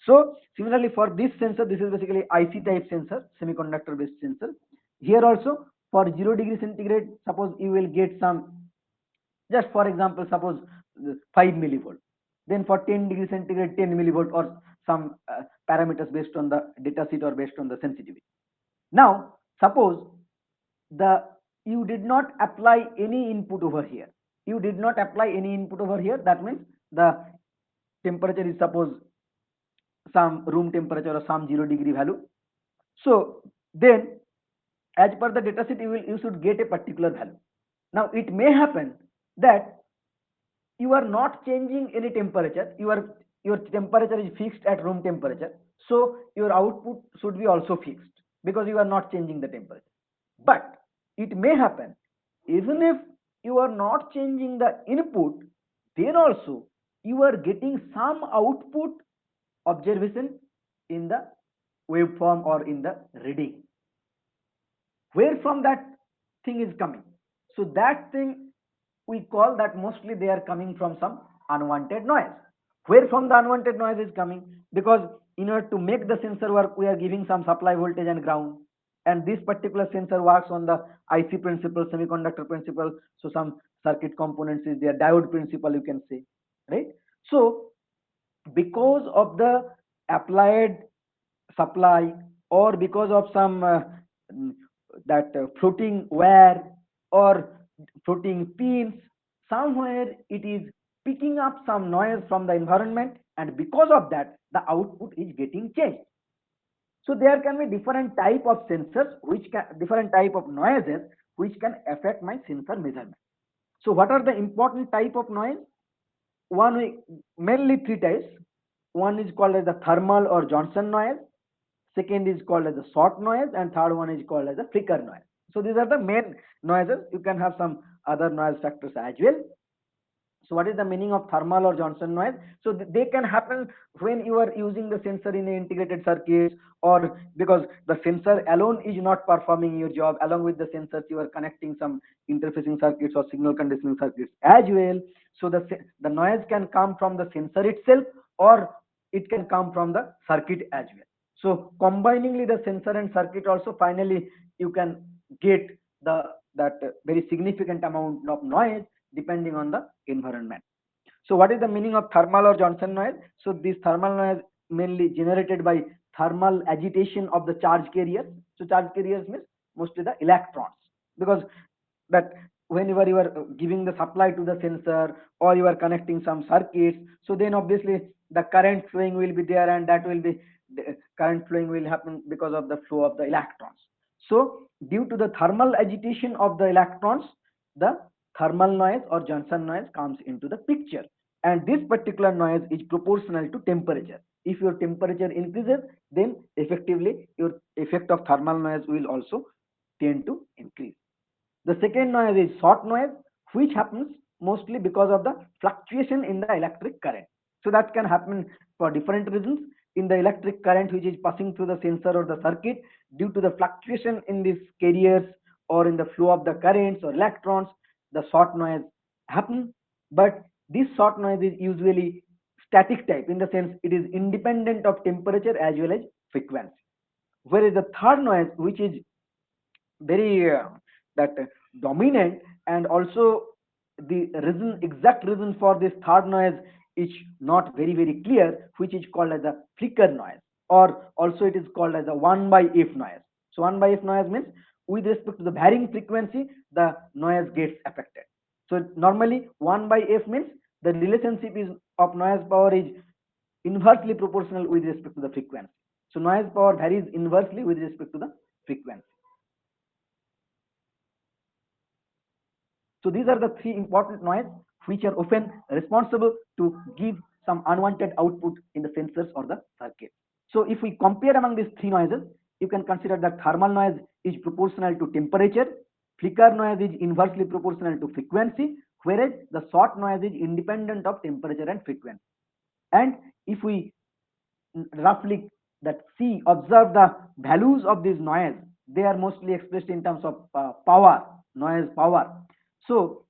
so similarly for this sensor, this is basically IC type sensor, semiconductor based sensor. Here also for 0 degree centigrade, suppose you will get some, just for example, suppose 5 millivolt. Then for 10 degree centigrade 10 millivolt, or some parameters based on the data sheet or based on the sensitivity. Now suppose the you did not apply any input over here. You did not apply any input over here. That means the temperature is suppose some room temperature or some 0 degree value. So then as per the data sheet you should get a particular value. Now it may happen that you are not changing any temperature, your temperature is fixed at room temperature, so your output should be also fixed because you are not changing the temperature. But it may happen even if you are not changing the input, then also you are getting some output observation in the waveform or in the reading. Where from that thing is coming? So that thing we call that mostly they are coming from some unwanted noise. Where from the unwanted noise is coming? Because in order to make the sensor work, we are giving some supply voltage and ground, and this particular sensor works on the IC principle, semiconductor principle. So some circuit components is there, diode principle you can say, right? So because of the applied supply, or because of some that floating wire or floating pins, somewhere it is picking up some noise from the environment, and because of that the output is getting changed. So there can be different type of sensors which can, different type of noises which can affect my sensor measurement. So what are the important type of noise? Mainly 3 types. One is called as the thermal or Johnson noise, second is called as the short noise, and third one is called as the flicker noise. So these are the main noises. You can have some other noise factors as well. So what is the meaning of thermal or Johnson noise? So they can happen when you are using the sensor in an integrated circuit, or because the sensor alone is not performing your job. Along with the sensors, you are connecting some interfacing circuits or signal conditioning circuits as well. So the noise can come from the sensor itself, or it can come from the circuit as well. So combiningly the sensor and circuit also, finally you can get that very significant amount of noise depending on the environment. So what is the meaning of thermal or Johnson noise? So this thermal noise mainly generated by thermal agitation of the charge carriers. So charge carriers means mostly the electrons, because that whenever you are giving the supply to the sensor or you are connecting some circuits, so then obviously the current flowing will be there, and that will be the current flowing will happen because of the flow of the electrons. So due to the thermal agitation of the electrons, the thermal noise or Johnson noise comes into the picture, and this particular noise is proportional to temperature. If your temperature increases, then effectively your effect of thermal noise will also tend to increase. The second noise is short noise, which happens mostly because of the fluctuation in the electric current. So that can happen for different reasons. In the electric current which is passing through the sensor or the circuit, due to the fluctuation in these carriers or in the flow of the currents or electrons, the short noise happen. But this short noise is usually static type, in the sense it is independent of temperature as well as frequency. Whereas the third noise, which is very that dominant, and also the exact reason for this third noise is not very clear, which is called as a flicker noise, or also it is called as a 1 by f noise. So 1 by f noise means with respect to the varying frequency the noise gets affected. So normally 1 by f means the relationship is of noise power is inversely proportional with respect to the frequency. So noise power varies inversely with respect to the frequency. So these are the three important noise which are often responsible to give some unwanted output in the sensors or the circuit. So if we compare among these three noises, you can consider that thermal noise is proportional to temperature, flicker noise is inversely proportional to frequency, whereas the short noise is independent of temperature and frequency. And if we roughly observe the values of this noise, they are mostly expressed in terms of noise power. So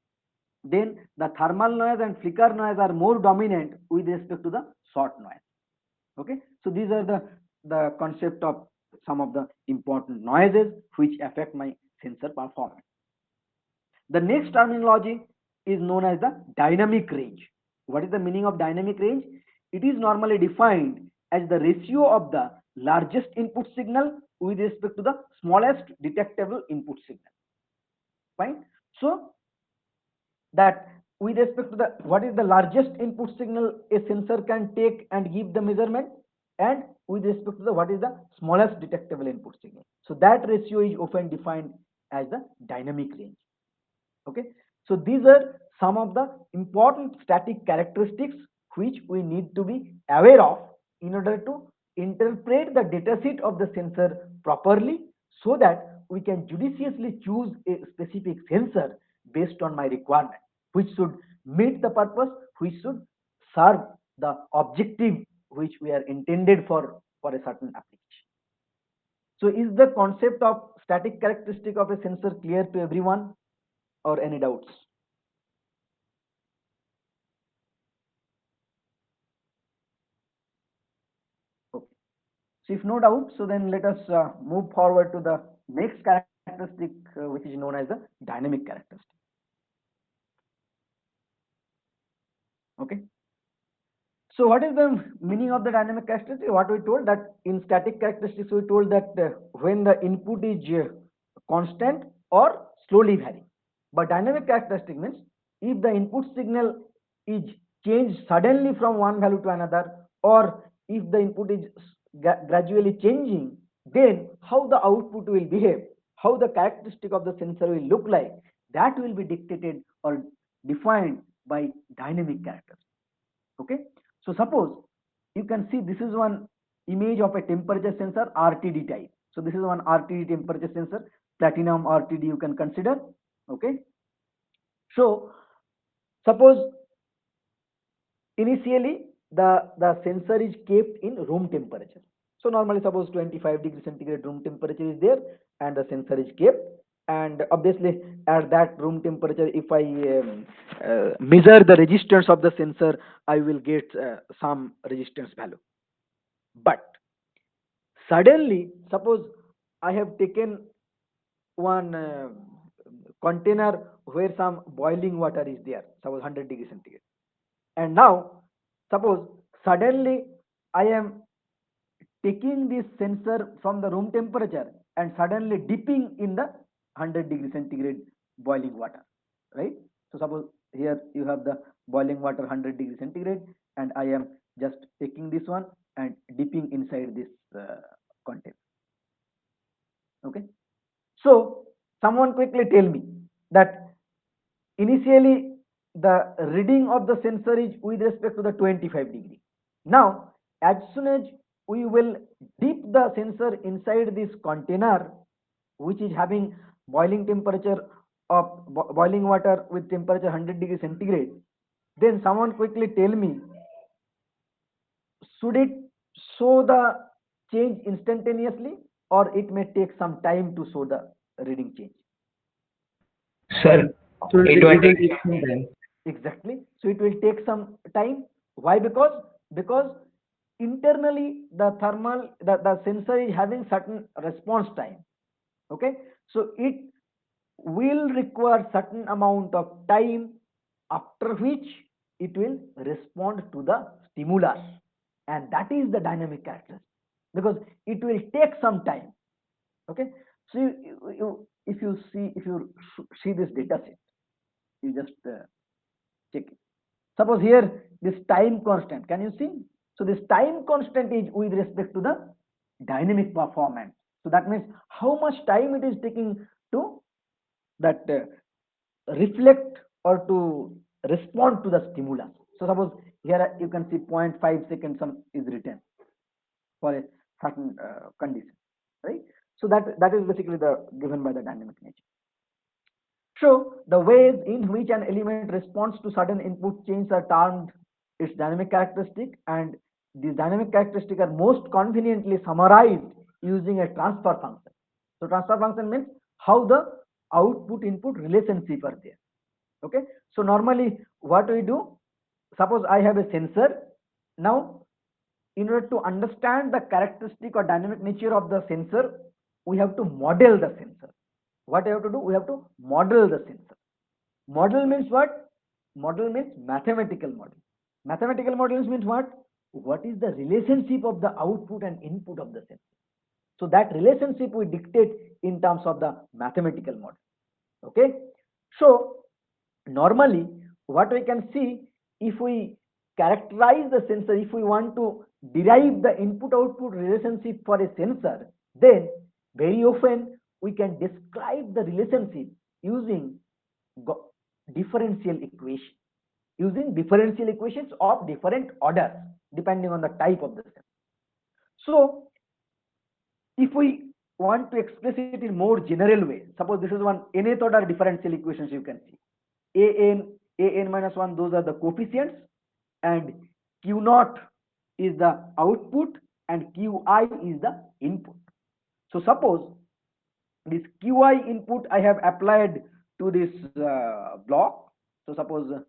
then the thermal noise and flicker noise are more dominant with respect to the short noise. Okay, so these are the concept of some of the important noises which affect my sensor performance. The next terminology is known as the dynamic range. What is the meaning of dynamic range? It is normally defined as the ratio of the largest input signal with respect to the smallest detectable input signal. Fine. So that with respect to the what is the largest input signal a sensor can take and give the measurement, and with respect to the what is the smallest detectable input signal. So that ratio is often defined as the dynamic range. Okay, so these are some of the important static characteristics which we need to be aware of in order to interpret the datasheet of the sensor properly, so that we can judiciously choose a specific sensor based on my requirement, which should meet the purpose, which should serve the objective which we are intended for a certain application. So is the concept of static characteristic of a sensor clear to everyone, or any doubts? Okay. So if no doubt, so then let us move forward to the next characteristic, which is known as the dynamic characteristic. Okay. So what is the meaning of the dynamic characteristic? What we told, that in static characteristics we told that when the input is constant or slowly varying. But dynamic characteristic means if the input signal is changed suddenly from one value to another, or if the input is gradually changing, then how the output will behave, how the characteristic of the sensor will look like, that will be dictated or defined by dynamic characteristics. Okay, so suppose you can see this is one image of a temperature sensor RTD type. So this is one RTD temperature sensor, platinum RTD you can consider. Okay, so suppose initially the sensor is kept in room temperature. So normally suppose 25 degree centigrade room temperature is there and the sensor is kept, and obviously at that room temperature if I measure the resistance of the sensor, I will get some resistance value. But suddenly suppose I have taken one container where some boiling water is there, suppose 100 degree centigrade, and now suppose suddenly I am taking this sensor from the room temperature and suddenly dipping in the 100 degree centigrade boiling water, right? So suppose here you have the boiling water 100 degree centigrade and I am just taking this one and dipping inside this container. Okay, so someone quickly tell me that initially the reading of the sensor is with respect to the 25 degree. Now as soon as we will dip the sensor inside this container which is having boiling temperature of boiling water with temperature 100 degree centigrade, then someone quickly tell me, should it show the change instantaneously or it may take some time to show the reading change? Sir, So it it will will take take some time. Exactly. So it will take some time. Why? Because internally the sensor is having certain response time. Okay. So it will require certain amount of time after which it will respond to the stimulus, and that is the dynamic characteristic because it will take some time. Okay. So if you see this data set, you just check it. Suppose here this time constant, can you see? So this time constant is with respect to the dynamic performance. So that means how much time it is taking to that reflect or to respond to the stimulus. So suppose here you can see 0.5 seconds some is written for a certain condition, right? So that is basically the given by the dynamic nature. So the ways in which an element responds to sudden input change are termed its dynamic characteristic, and these dynamic characteristics are most conveniently summarized using a transfer function. So transfer function means how the output input relationship are there. Okay. So normally what we do, suppose I have a sensor. Now in order to understand the characteristic or dynamic nature of the sensor, we have to model the sensor. What I have to do? We have to model the sensor. Model means what? Model means mathematical model. Mathematical models means what? What is the relationship of the output and input of the sensor? So that relationship we dictate in terms of the mathematical model. Okay. So normally what we can see, if we characterize the sensor, if we want to derive the input output relationship for a sensor, then very often we can describe the relationship using differential equation, using differential equations of different orders depending on the type of the sensor. So if we want to express it in more general way, suppose this is one nth order differential equations, you can see an minus 1, those are the coefficients, and q naught is the output and qi is the input. So suppose this qi input I have applied to this block. So suppose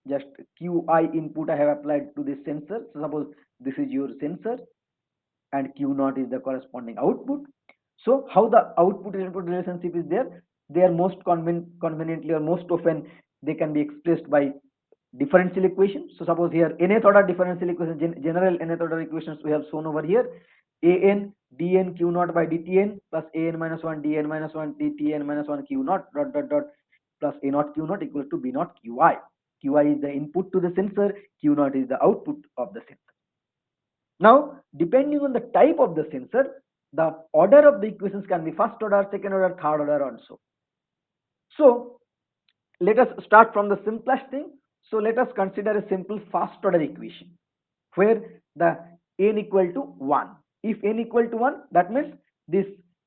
just qi input I have applied to this sensor. So suppose this is your sensor and q naught is the corresponding output. So how the output and input relationship is there? They are most conveniently or most often they can be expressed by differential equation. So suppose here nth order differential equation, general nth order equations we have shown over here. An dn q naught by dtn plus an minus 1 dn minus 1 dtn minus 1 q naught dot dot dot plus a naught q naught equals to b naught qi. Qi is the input to the sensor, q naught is the output of the sensor. Now depending on the type of the sensor, the order of the equations can be first order, second order, third order also. So let us start from the simplest thing. So let us consider a simple first order equation where the n equal to 1. If n equal to 1, that means this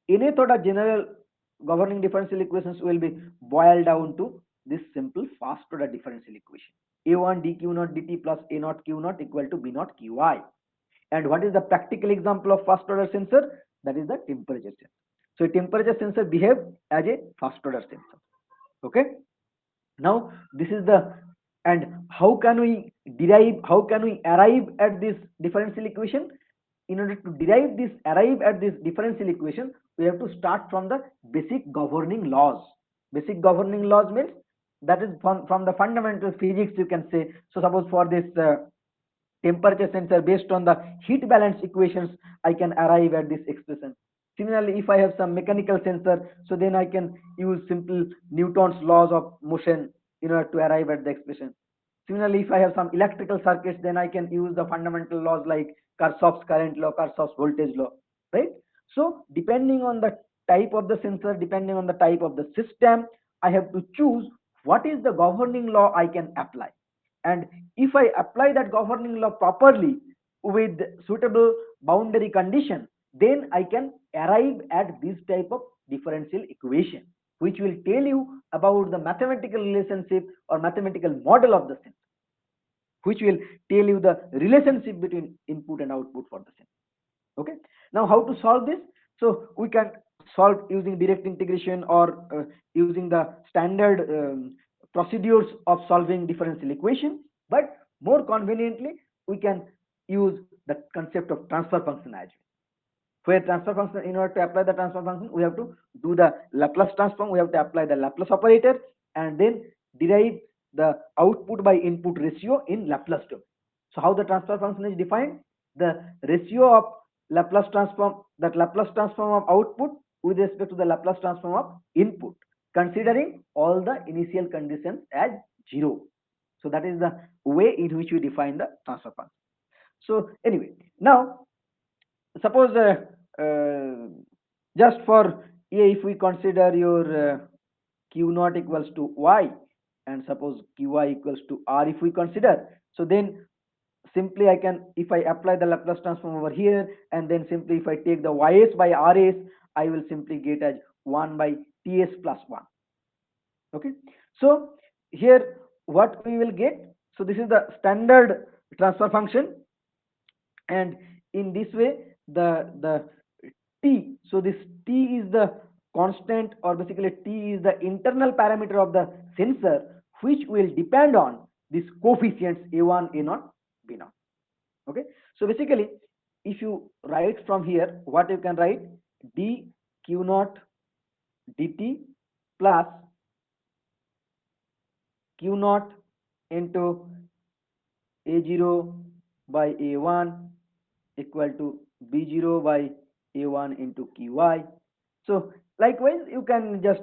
nth order general governing differential equations will be boiled down to this simple first order differential equation. A1 dq naught dt plus A naught q naught equal to B naught qi. And what is the practical example of first order sensor? That is the temperature sensor. So a temperature sensor behaves as a first order sensor. Okay. Now this is the, and how can we arrive at this differential equation? In order to arrive at this differential equation, we have to start from the basic governing laws. Basic governing laws means that is from the fundamental physics, you can say. So suppose for this temperature sensor, based on the heat balance equations, I can arrive at this expression. Similarly, if I have some mechanical sensor, so then I can use simple Newton's laws of motion in order to arrive at the expression. Similarly, if I have some electrical circuits, then I can use the fundamental laws like Kirchhoff's current law, Kirchhoff's voltage law, right? So depending on the type of the sensor, depending on the type of the system, I have to choose what is the governing law I can apply. And if I apply that governing law properly with suitable boundary condition, then I can arrive at this type of differential equation, which will tell you about the mathematical relationship or mathematical model of the sensor, which will tell you the relationship between input and output for the sensor. Okay. Now how to solve this? So we can solve using direct integration or using the standard procedures of solving differential equation, but more conveniently we can use the concept of transfer function as well. Where transfer function, in order to apply the transfer function, we have to do the Laplace transform, we have to apply the Laplace operator, and then derive the output by input ratio in Laplace domain. So how the transfer function is defined? The ratio of Laplace transform, that Laplace transform of output with respect to the Laplace transform of input, considering all the initial conditions as 0. So that is the way in which we define the transfer function. So anyway, now suppose just for A, if we consider your q naught equals to y, and suppose qi equals to r, if we consider, so then simply I can, if I apply the Laplace transform over here, and then simply if I take the ys by rs, I will simply get as 1 by ts plus 1. Okay. So here what we will get, so this is the standard transfer function, and in this way the t, so this t is the constant, or basically t is the internal parameter of the sensor, which will depend on these coefficients a1, a0, b0. Okay. So basically if you write from here, what you can write, d q naught dt plus q naught into a0 by a1 equal to b0 by a1 into qy. So likewise you can just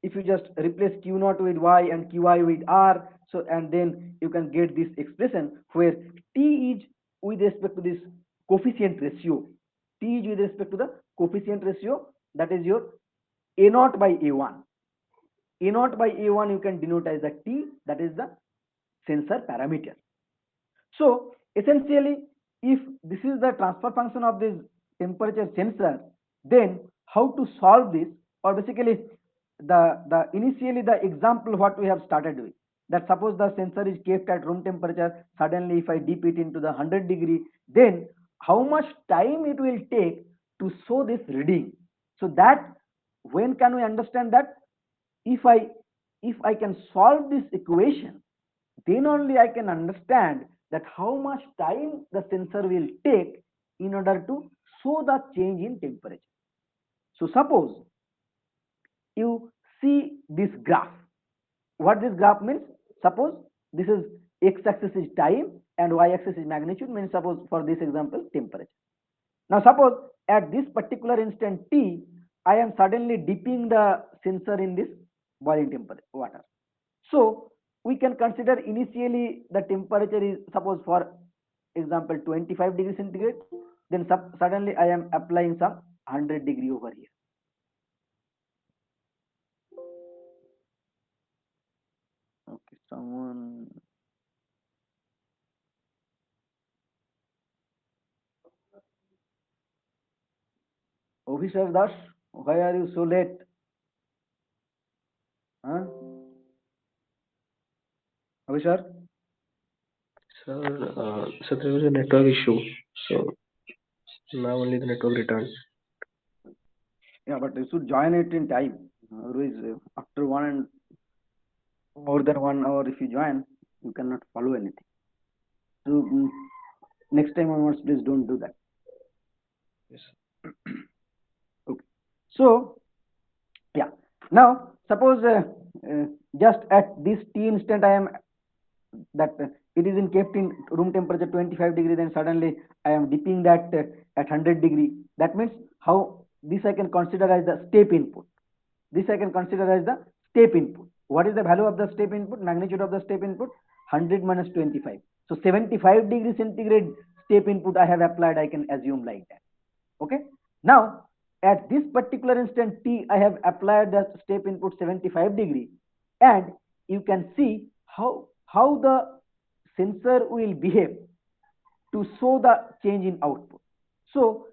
if you just replace q naught with y and qy with r, so and then you can get this expression where t is with respect to this coefficient ratio, t is with respect to the coefficient ratio, that is your a naught by a1. A naught by a1 you can denote as the t, that is the sensor parameter. So essentially, if this is the transfer function of this temperature sensor, then how to solve this, or basically the initially the example what we have started with, that suppose the sensor is kept at room temperature, suddenly if I dip it into the 100°, then how much time it will take to show this reading. So that when can we understand that? If I can solve this equation, then only I can understand that how much time the sensor will take in order to show the change in temperature. So suppose you see this graph. What this graph means? Suppose this is x-axis is time and y-axis is magnitude, means suppose for this example temperature. Now suppose at this particular instant t, I am suddenly dipping the sensor in this boiling temperature water. So we can consider initially the temperature is, suppose for example 25 degrees centigrade, then suddenly I am applying some 100° over here. Okay, someone. Officer Das, why are you so late? Huh? Officer? So there was a network issue. So now only the network returned. Yeah, but you should join it in time. Otherwise, after more than 1 hour, if you join, you cannot follow anything. So next time onwards, please don't do that. Yes. Okay. So yeah. Now suppose just at this t instant I am that it is in kept in room temperature 25 degree, then suddenly I am dipping that at 100 degree. That means how this I can consider as the step input. This I can consider as the step input. What is the value of the step input? Magnitude of the step input 100 minus 25. So 75 degree centigrade step input I have applied, I can assume like that. Okay. Now at this particular instant t, I have applied the step input 75 degree, and you can see how the sensor will behave to show the change in output. So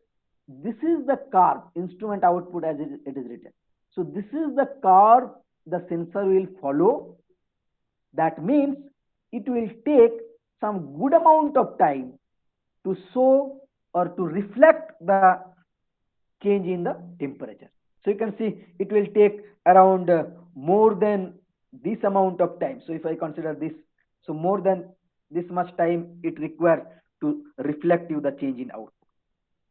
this is the curve, instrument output as it is written. So this is the curve the sensor will follow. That means it will take some good amount of time to show or to reflect the change in the temperature. So you can see it will take around more than this amount of time. So if I consider this, so more than this much time it requires to reflect you the change in output.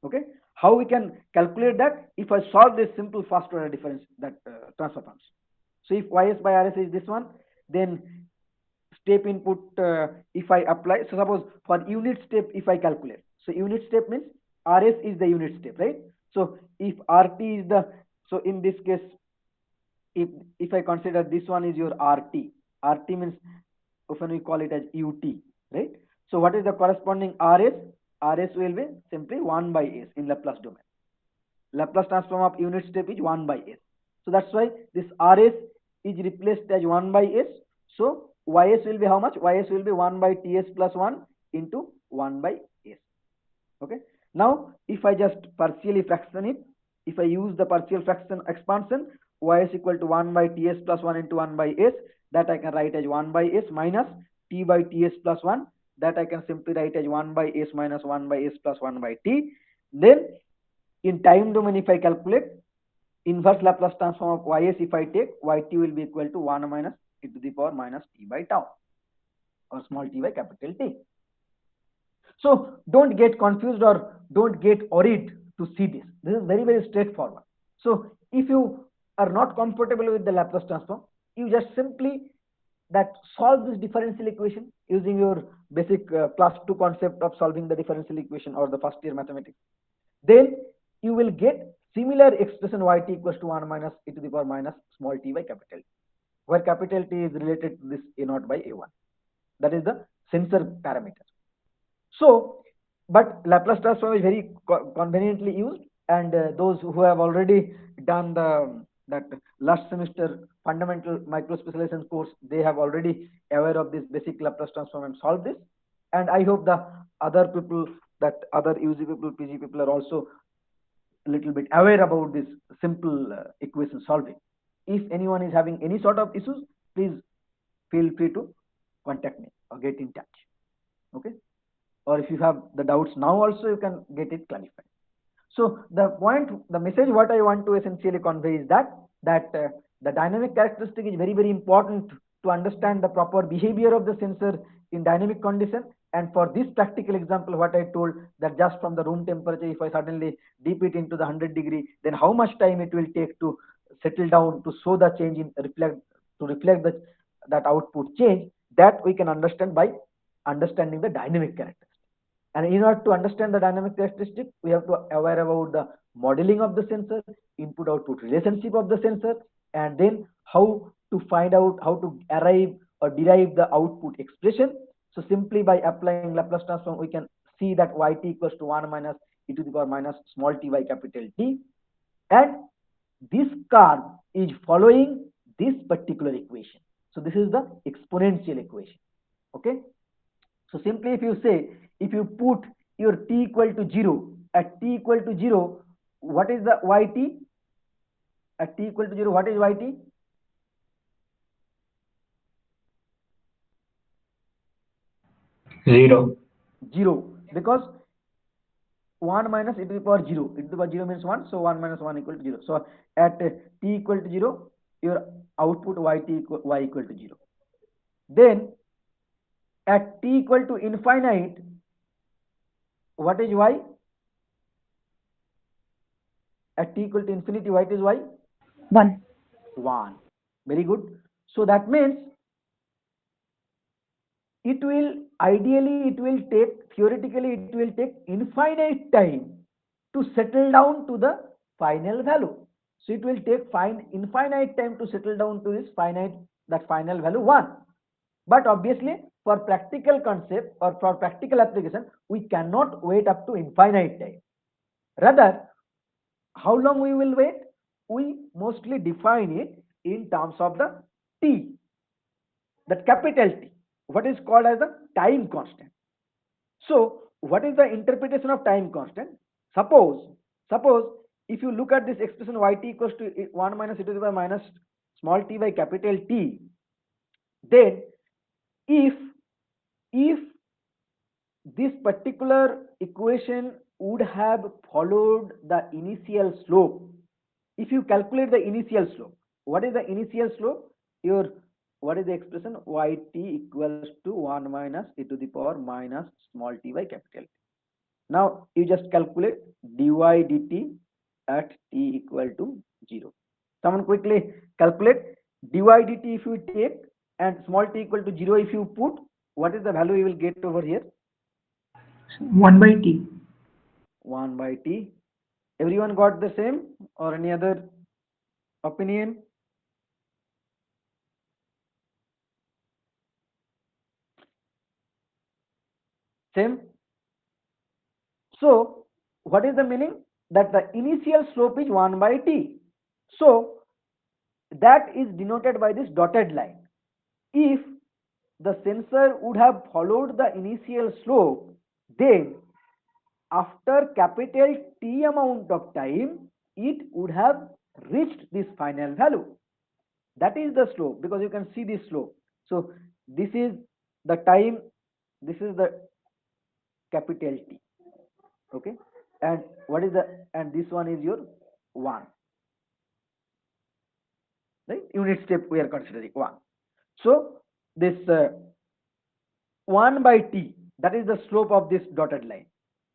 Okay, how we can calculate that? If I solve this simple first order difference, that transfer function. So if ys by rs is this one, then step input if I apply, so suppose for unit step if I calculate, so unit step means rs is the unit step, right? So if rt is the, so in this case if I consider this one is your rt means often we call it as ut, right? So what is the corresponding rs will be simply 1 by s in Laplace domain. Laplace transform of unit step is 1 by s. So that's why this rs is replaced as 1 by s. So ys will be how much? Ys will be 1 by ts plus 1 into 1 by s. Okay. Now if I just partially fraction it, if I use the partial fraction expansion, y is equal to 1 by ts plus 1 into 1 by s, that I can write as 1 by s minus t by ts plus 1, that I can simply write as 1 by s minus 1 by s plus 1 by t. Then in time domain if I calculate inverse Laplace transform of ys, if I take, yt will be equal to 1 minus e to the power minus t by tau, or small t by capital T. So don't get confused or don't get worried to see this. This is very, very straightforward. So if you are not comfortable with the Laplace transform, you just simply that solve this differential equation using your basic class 2 concept of solving the differential equation or the first year mathematics. Then you will get similar expression yt equals to 1 minus e to the power minus small t by capital T, where capital T is related to this a naught by a1. That is the sensor parameter. So, but Laplace transform is very conveniently used, and those who have already done that last semester fundamental micro specialization course, they have already aware of this basic Laplace transform and solve this. And I hope the other people, that other UG people, PG people are also a little bit aware about this simple equation solving. If anyone is having any sort of issues, please feel free to contact me or get in touch. Okay. Or if you have the doubts now also, you can get it clarified. So the point, the message what I want to essentially convey is that the dynamic characteristic is very, very important to understand the proper behavior of the sensor in dynamic condition. And for this practical example, what I told, that just from the room temperature, if I suddenly dip it into the 100 degree, then how much time it will take to settle down to show the change in reflect that output change, that we can understand by understanding the dynamic characteristic. And in order to understand the dynamic characteristic, we have to aware about the modeling of the sensor, input output relationship of the sensor, and then how to find out how to arrive or derive the output expression. So simply by applying Laplace transform, we can see that yt equals to 1 minus e to the power minus small t by capital T. And this curve is following this particular equation. So this is the exponential equation. Okay. So simply if you say, if you put your t equal to 0, at t equal to 0, what is the yt? At t equal to 0, what is yt? 0. 0, because 1 minus e to the power 0. E to the power 0 means 1, so 1 minus 1 equal to 0. So at t equal to 0, your output y equal to 0. Then at t equal to infinite, what is y? At t equal to infinity, what is y? 1. 1. Very good. So that means it will ideally, theoretically, it will take infinite time to settle down to the final value. So it will take infinite time to settle down to this final value 1. But obviously, for practical concept or for practical application, we cannot wait up to infinite time. Rather, how long we will wait? We mostly define it in terms of the t, that capital T, what is called as the time constant. So what is the interpretation of time constant? Suppose if you look at this expression yt equals to 1 minus e to the power minus small t by capital T, then if this particular equation would have followed the initial slope, if you calculate the initial slope, what is the initial slope? What is the expression? Yt equals to 1 minus e to the power minus small t by capital T. Now you just calculate dy dt at t equal to 0. Someone quickly calculate dy dt if you take and small t equal to 0 if you put, what is the value you will get over here? 1 by t. 1 by t. Everyone got the same or any other opinion? Same. So what is the meaning? That the initial slope is 1 by t. So that is denoted by this dotted line. If the sensor would have followed the initial slope, then after capital T amount of time, it would have reached this final value. That is the slope, because you can see this slope. So this is the time, this is the capital T. Okay, and what is the, and this one is your 1, right? Unit step we are considering 1. So this 1 by t, that is the slope of this dotted line.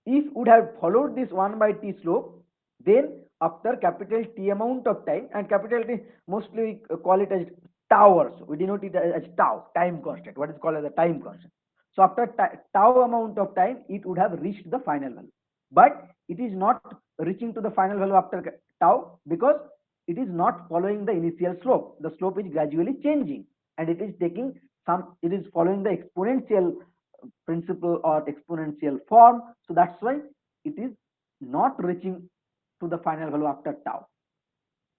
If would have followed this 1 by t slope, then after capital T amount of time, and capital T mostly we call it as tau also, we denote it as tau, time constant, what is called as a time constant. So after tau amount of time, it would have reached the final value, but it is not reaching to the final value after tau, because it is not following the initial slope. The slope is gradually changing, and it is taking it is following the exponential principle or exponential form. So that's why it is not reaching to the final value after tau,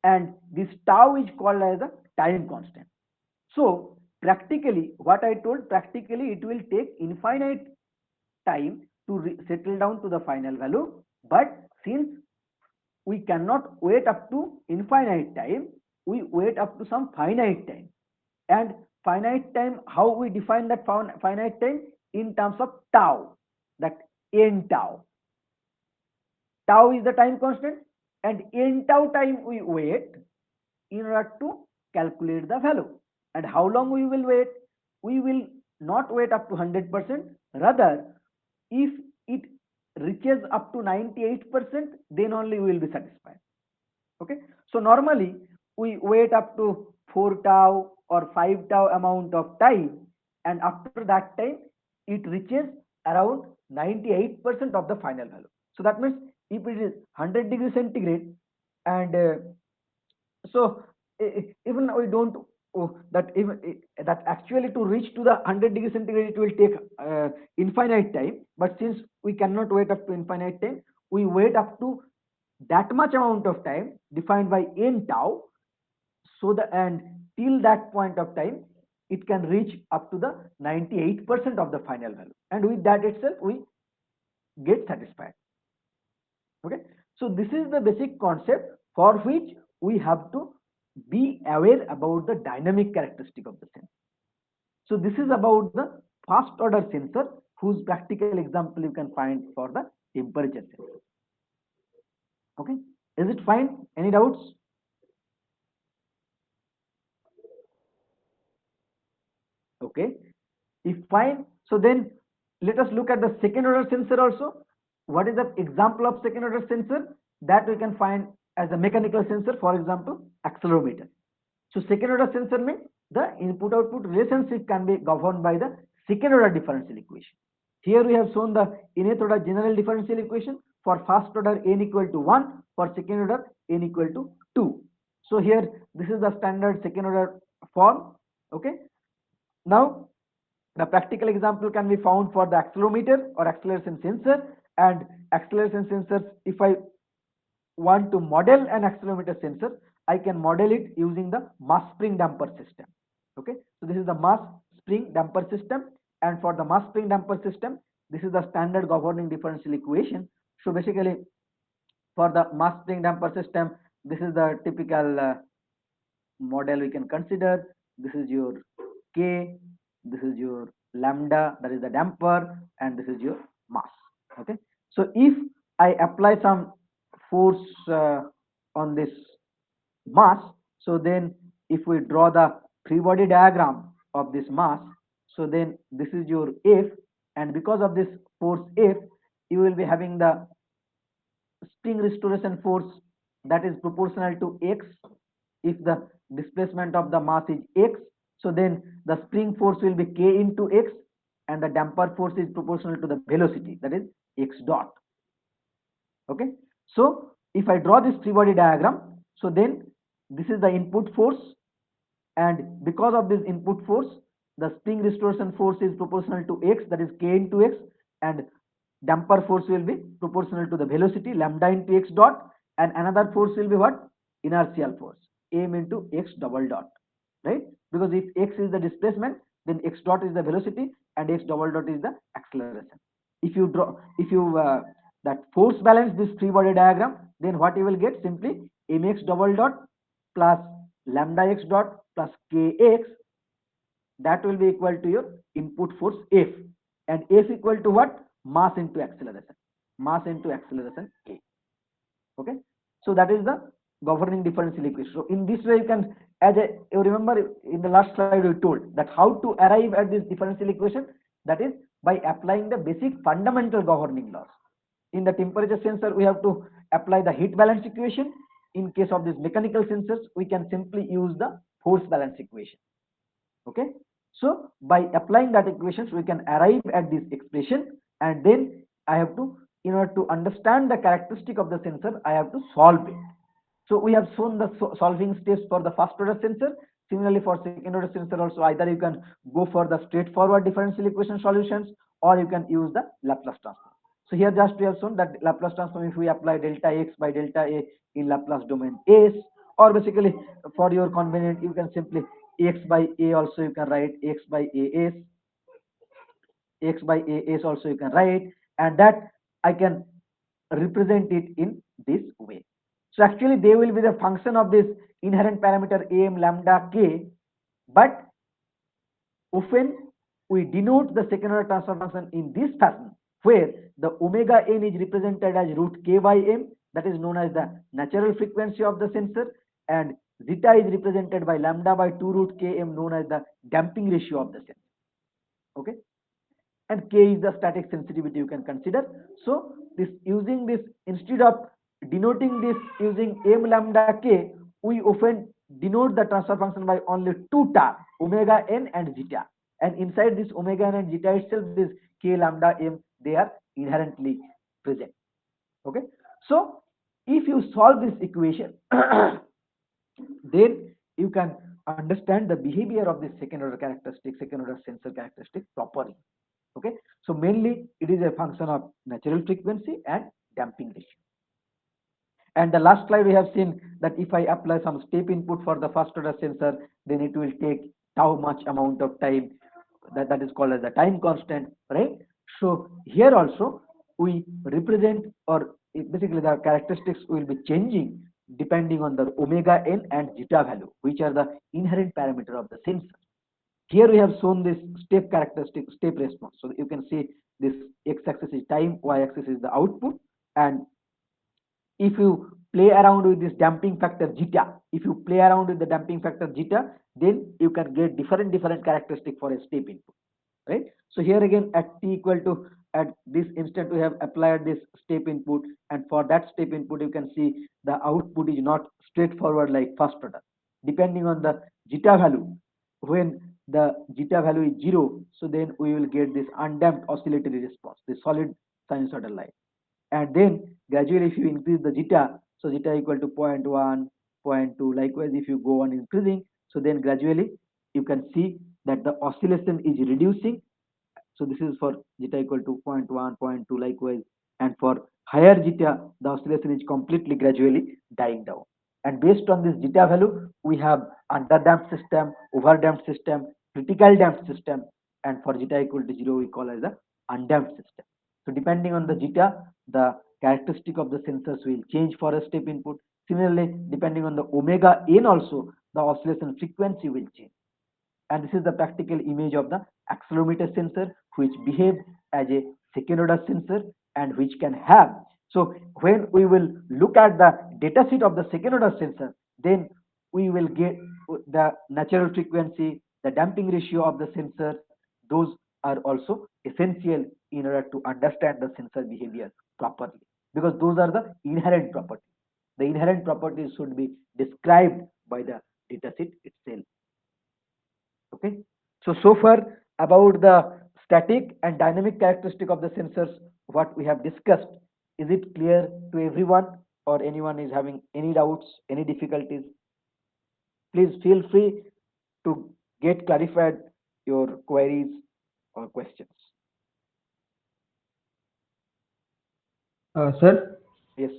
and this tau is called as a time constant. So practically, what I told, practically it will take infinite time to settle down to the final value, but since we cannot wait up to infinite time, we wait up to some finite time. And finite time, how we define that finite time? In terms of tau, that n tau. Tau is the time constant, and n tau time we wait in order to calculate the value. And how long we will wait? We will not wait up to 100%. Rather, if it reaches up to 98%, then only we will be satisfied. Okay, so normally we wait up to 4 tau or 5 tau amount of time, and after that time it reaches around 98% of the final value. So that means if it is 100 degrees centigrade, and so even we don't that actually to reach to the 100 degrees centigrade, it will take infinite time, but since we cannot wait up to infinite time, we wait up to that much amount of time defined by n tau, so the, and till that point of time it can reach up to the 98% of the final value, and with that itself we get satisfied. Okay, so this is the basic concept for which we have to be aware about the dynamic characteristic of the sensor. So this is about the first order sensor. whose practical example you can find for the temperature sensor. Okay, is it fine? Any doubts? Okay, if fine, so then let us look at the second order sensor also. What is the example of second order sensor? That we can find as a mechanical sensor, for example, accelerometer. So second order sensor means the input output relationship can be governed by the second order differential equation. Here we have shown the nth order general differential equation. For first order n equal to 1, for second order n equal to 2. So here this is the standard second order form. Okay, now the practical example can be found for the accelerometer or acceleration sensor. And acceleration sensors, if I want to model an accelerometer sensor, I can model it using the mass spring damper system. Okay, so this is the mass spring damper system, and for the mass spring damper system, this is the standard governing differential equation. So basically, for the mass spring damper system, this is the typical model we can consider. This is your K, this is your lambda, that is the damper, and this is your mass. Okay, so if I apply some force on this mass, so then if we draw the free body diagram of this mass, so then this is your F, and because of this force F, you will be having the spring restoration force that is proportional to x. If the displacement of the mass is x, so then the spring force will be k into x, and the damper force is proportional to the velocity, that is x dot. Okay, so if I draw this free body diagram, so then this is the input force, and because of this input force, the spring restoration force is proportional to x, that is k into x, and damper force will be proportional to the velocity lambda into x dot, and another force will be what? Inertial force, m into x double dot, right? Because if x is the displacement, then x dot is the velocity and x double dot is the acceleration. If you that force balance this free body diagram, then what you will get? Simply mx double dot plus lambda x dot plus kx, that will be equal to your input force F, and F equal to what? Mass into acceleration, mass into acceleration A. Okay, so that is the governing differential equation. So in this way you can, you remember in the last slide we told that how to arrive at this differential equation, that is by applying the basic fundamental governing laws. In the temperature sensor we have to apply the heat balance equation. In case of these mechanical sensors, we can simply use the force balance equation. Okay, so by applying that equations we can arrive at this expression, and then I have to, in order to understand the characteristic of the sensor, I have to solve it. So we have shown the solving steps for the first order sensor. Similarly for second order sensor also, either you can go for the straightforward differential equation solutions, or you can use the Laplace transform. So here just we have shown that Laplace transform, if we apply delta x by delta a in Laplace domain S, or basically for your convenience you can simply x by a also you can write x by as, x by as also you can write, and that I can represent it in this way. So actually they will be the function of this inherent parameter am, lambda, k, but often we denote the second order transfer function in this fashion, where the omega n is represented as root k by m, that is known as the natural frequency of the sensor, and zeta is represented by lambda by 2 root km, known as the damping ratio of the sensor. Okay, and k is the static sensitivity you can consider. So this, using this, instead of denoting this using m lambda k, we often denote the transfer function by only two terms, omega n and zeta, and inside this omega n and zeta itself, this k lambda m, they are inherently present. Okay, so if you solve this equation then you can understand the behavior of this second order characteristic, second order sensor characteristic properly. Okay, so mainly it is a function of natural frequency and damping ratio. And the last slide we have seen that if I apply some step input for the first order sensor, then it will take tau much amount of time, that is called as the time constant, right? So here also we represent, or basically the characteristics will be changing depending on the omega n and zeta value, which are the inherent parameter of the sensor. Here we have shown this step characteristic, step response. So you can see this x-axis is time, y-axis is the output, and if you play around with this damping factor zeta, if you play around with the damping factor zeta, then you can get different characteristic for a step input, right? So here again at t equal to, at this instant we have applied this step input, and for that step input you can see the output is not straightforward like first order. Depending on the zeta value, when the zeta value is 0, so then we will get this undamped oscillatory response, the solid sinusoidal line. And then gradually if you increase the zeta, so zeta equal to 0.1, 0.2, likewise if you go on increasing, so then gradually you can see that the oscillation is reducing. So this is for zeta equal to 0.1, 0.2, likewise, and for higher zeta the oscillation is completely gradually dying down. And based on this zeta value we have underdamped system, overdamped system, critical damped system, and for zeta equal to 0 we call as the undamped system. So depending on the zeta, the characteristic of the sensors will change for a step input. Similarly, depending on the omega n also, the oscillation frequency will change. And this is the practical image of the accelerometer sensor, which behaves as a second order sensor and which can have. So when we will look at the data sheet of the second order sensor, then we will get the natural frequency, the damping ratio of the sensor. Those are also essential in order to understand the sensor behavior properly, because those are the inherent properties. The inherent properties should be described by the dataset itself. Okay, so far about the static and dynamic characteristic of the sensors, what we have discussed, is it clear to everyone, or anyone is having any doubts, any difficulties? Please feel free to get clarified your queries or questions. Sir, Yes.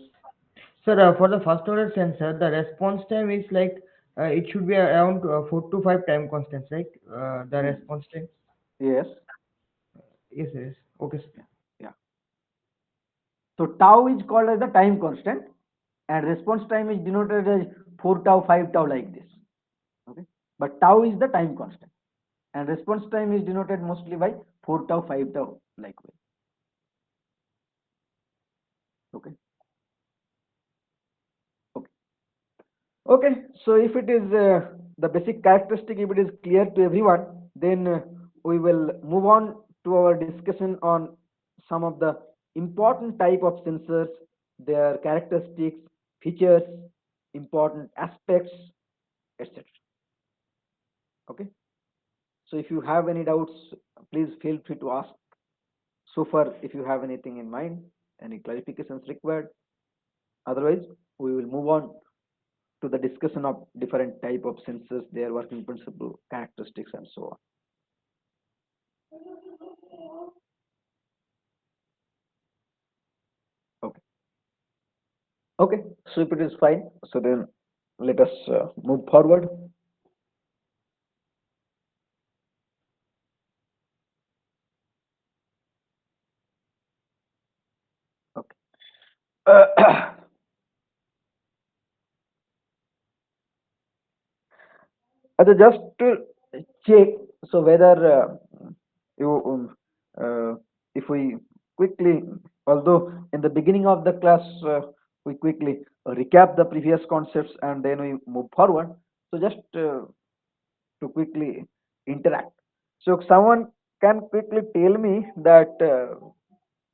for the first order sensor, the response time is like it should be around 4 to 5 time constants, right? The response time. Yes. Yes, yes. Okay, sir. Yeah. So tau is called as the time constant, and response time is denoted as 4 tau, 5 tau, like this. Okay. But tau is the time constant, and response time is denoted mostly by 4 tau, 5 tau, likewise. Okay. Okay. Okay. So if it is the basic characteristic, if it is clear to everyone, then we will move on to our discussion on some of the important type of sensors, their characteristics, features, important aspects, etc. Okay. So if you have any doubts, please feel free to ask. So far, if you have anything in mind, any clarifications required, otherwise we will move on to the discussion of different type of sensors, their working principle, characteristics, and so on. Okay. Okay. So if it is fine, so then let us move forward. Okay. Just to check, so whether you if we quickly, although in the beginning of the class we quickly recap the previous concepts and then we move forward. So just to quickly interact. So someone can quickly tell me that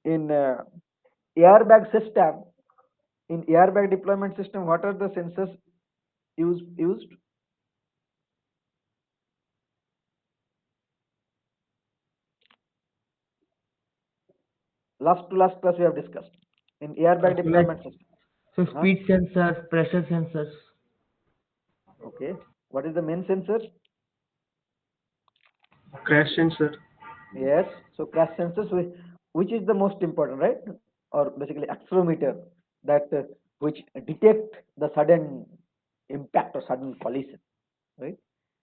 in airbag system, in airbag deployment system, what are the sensors used? Last to last class we have discussed in airbag So deployment system. so speed sensors, pressure sensors. Okay. What is the main sensor? Crash sensor. Yes. So crash sensors, which is the most important, right? Or basically accelerometer, that which detect the sudden impact or sudden collision, right?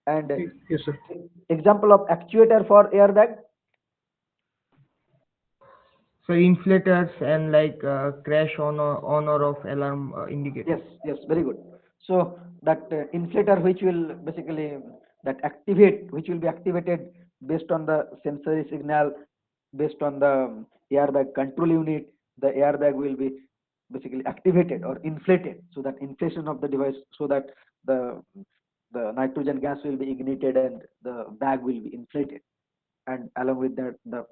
And Yes, sir. example of actuator for airbag. So inflators and like crash on or off alarm indicators. Yes. Yes. Very good. So that inflator, which will basically that activate, which will be activated based on the sensory signal based on the airbag control unit, the airbag will be basically activated or inflated, so that inflation of the device, so that the the nitrogen gas will be ignited and the bag will be inflated, and along with that the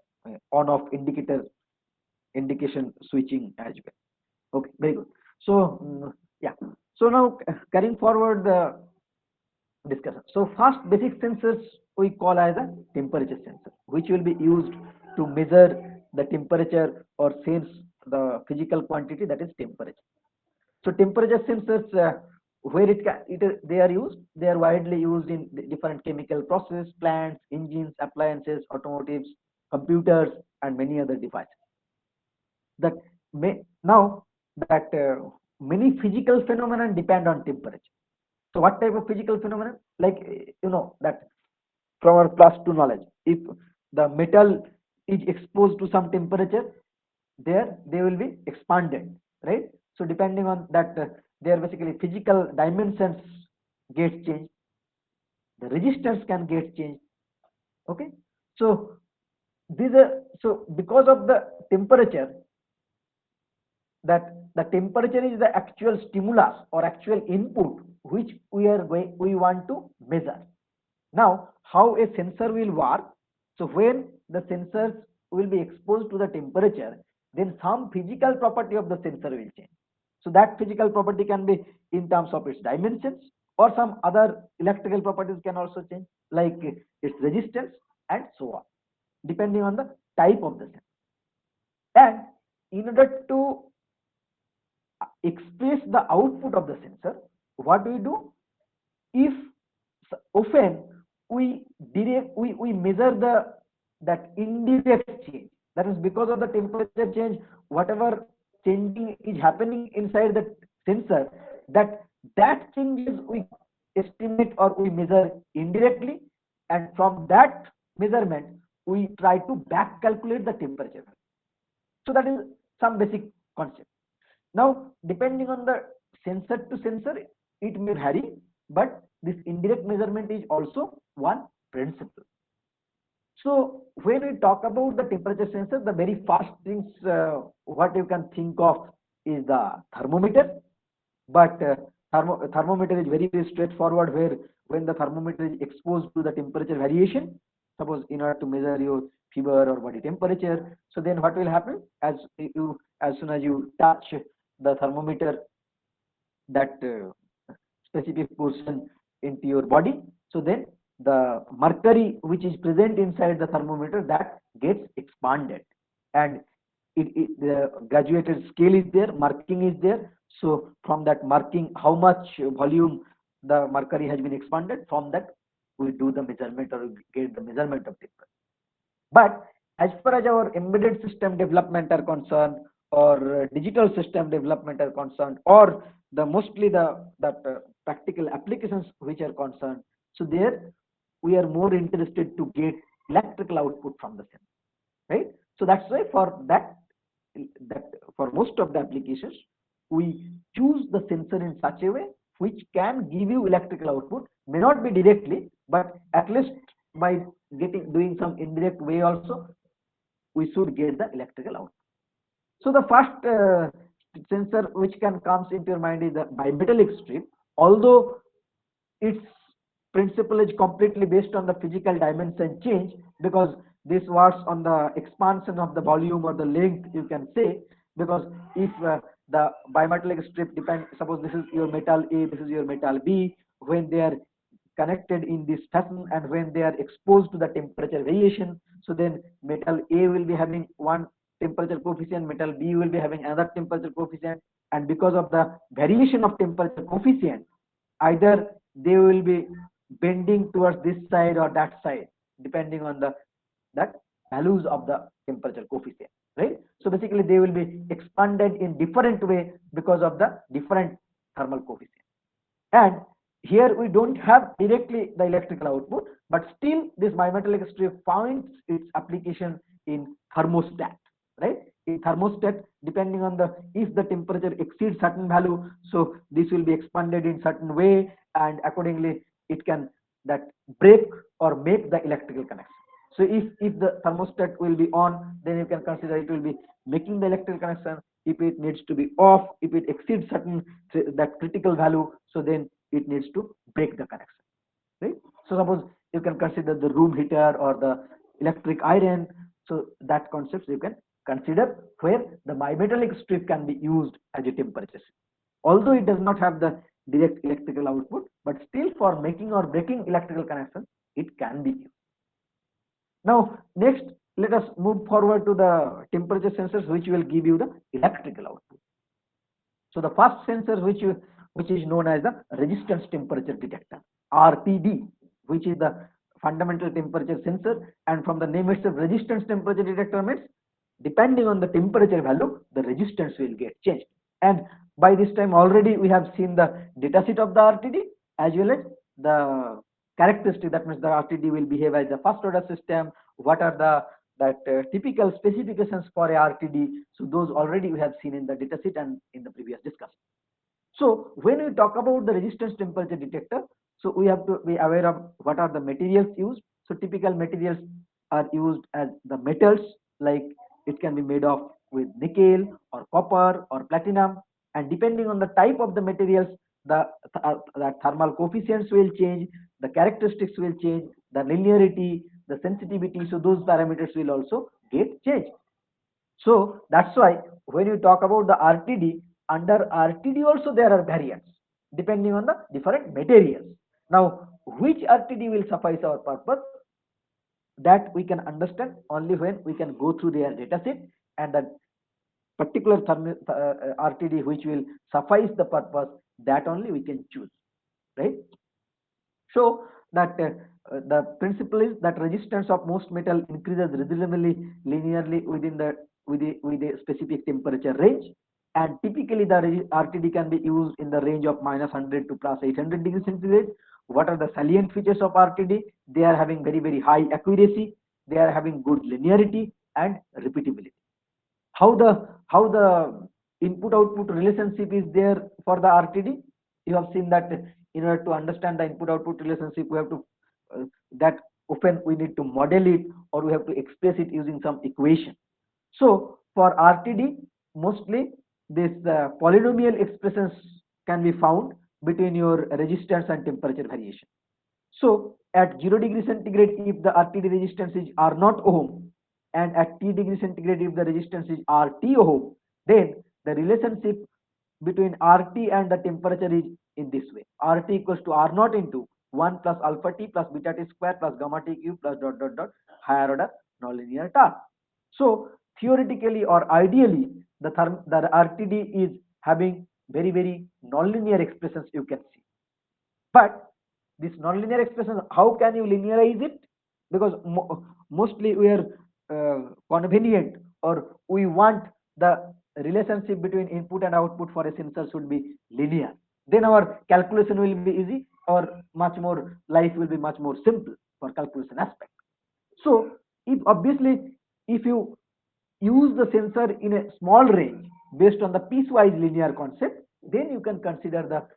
on off indication switching as well. Okay, very good. So yeah, so now carrying forward the discussion. So first basic sensors we call as a temperature sensor, which will be used to measure the temperature or sense the physical quantity, that is temperature. So temperature sensors, where they are used, they are widely used in different chemical process, plants, engines, appliances, automotives, computers, and many other devices. That may now that many physical phenomena depend on temperature. So what type of physical phenomenon? Like that from our plus two knowledge, if the metal is exposed to some temperature, there they will be expanded, right? So depending on that, their basically physical dimensions get changed, the resistance can get changed. Okay, so these are, so because of the temperature, that the temperature is the actual stimulus or actual input which we want to measure. Now how a sensor will work? So when the sensors will be exposed to the temperature, then some physical property of the sensor will change. So that physical property can be in terms of its dimensions, or some other electrical properties can also change, like its resistance and so on, depending on the type of the sensor. And in order to express the output of the sensor, what we do, if often we measure that indirect change, that is because of the temperature change, whatever changing is happening inside the sensor, that changes we estimate or we measure indirectly, and from that measurement we try to back calculate the temperature. So that is some basic concept. Now depending on the sensor to sensor it may vary, but this indirect measurement is also one principle. So when we talk about the temperature sensor, the very first things what you can think of is the thermometer. But thermometer is very straightforward, where when the thermometer is exposed to the temperature variation, suppose in order to measure your fever or body temperature, so then what will happen, as soon as you touch the thermometer, that specific portion into your body, so then the mercury which is present inside the thermometer, that gets expanded, and the graduated scale is there, marking is there. So from that marking, how much volume the mercury has been expanded, from that we do the measurement or get the measurement of temperature. But as far as our embedded system development are concerned, or digital system development are concerned, or the mostly practical applications which are concerned, so there we are more interested to get electrical output from the sensor, right? So that's why for that for most of the applications we choose the sensor in such a way which can give you electrical output, may not be directly, but at least by doing some indirect way also we should get the electrical output. So the first sensor which can comes into your mind is the bimetallic strip, although its principle is completely based on the physical dimension change, because this works on the expansion of the volume or the length, you can say, because if the bimetallic strip depends, suppose this is your metal A, this is your metal B, when they are connected in this fashion and when they are exposed to the temperature variation, so then metal A will be having one temperature coefficient, metal B will be having another temperature coefficient, and because of the variation of temperature coefficient, either they will be bending towards this side or that side, depending on that values of the temperature coefficient, right? So basically they will be expanded in different way because of the different thermal coefficient. And here we don't have directly the electrical output, but still this bimetallic strip finds its application in thermostat, right? In thermostat, depending on if the temperature exceeds certain value, so this will be expanded in certain way, and accordingly it can that break or make the electrical connection. So if the thermostat will be on, then you can consider it will be making the electrical connection. If it needs to be off, if it exceeds certain that critical value, so then it needs to break the connection, right? So suppose you can consider the room heater or the electric iron. So that concepts you can consider where the bimetallic strip can be used as a temperature sensor. Although it does not have the direct electrical output, but still for making or breaking electrical connection, it can be used. Now, next, let us move forward to the temperature sensors, which will give you the electrical output. So the first sensor, which is known as the resistance temperature detector, RTD, which is the fundamental temperature sensor, and from the name itself, resistance temperature detector means depending on the temperature value, the resistance will get changed. And by this time already we have seen the datasheet of the RTD as well as the characteristic. That means the RTD will behave as a first order system. What are the typical specifications for a RTD? So those already we have seen in the datasheet and in the previous discussion. So when we talk about the resistance temperature detector, so we have to be aware of what are the materials used. So typical materials are used as the metals, like it can be made of with nickel or copper or platinum, and depending on the type of the materials, the thermal coefficients will change, the characteristics will change, the linearity, the sensitivity. So those parameters will also get changed. So that's why when you talk about the RTD, under RTD also there are variants depending on the different materials. Now, which RTD will suffice our purpose? That we can understand only when we can go through their dataset, and the particular RTD which will suffice the purpose, that only we can choose, right? So that the principle is that resistance of most metal increases reasonably linearly with a specific temperature range, and typically the RTD can be used in the range of -100 to +800 degrees centigrade. What are the salient features of RTD? They are having very high accuracy, they are having good linearity and repeatability. How the input output relationship is there for the RTD? You have seen that in order to understand the input output relationship, we have to that often we need to model it, or we have to express it using some equation. So for RTD, mostly this polynomial expressions can be found between your resistance and temperature variation. So at 0 degree centigrade, if the RTD resistance is R naught ohm, and at T degree centigrade, if the resistance is RT ohm, then the relationship between RT and the temperature is in this way: RT equals to R naught into 1 plus alpha T plus beta T square plus gamma T cube plus dot dot dot higher order nonlinear torque. So theoretically or ideally, the RTD is having very nonlinear expressions you can see. But this nonlinear expression, how can you linearize it? Because mostly we are convenient, or we want the relationship between input and output for a sensor should be linear. Then our calculation will be easy, or much more life will be much more simple for calculation aspect. So if obviously if you use the sensor in a small range based on the piecewise linear concept, then you can consider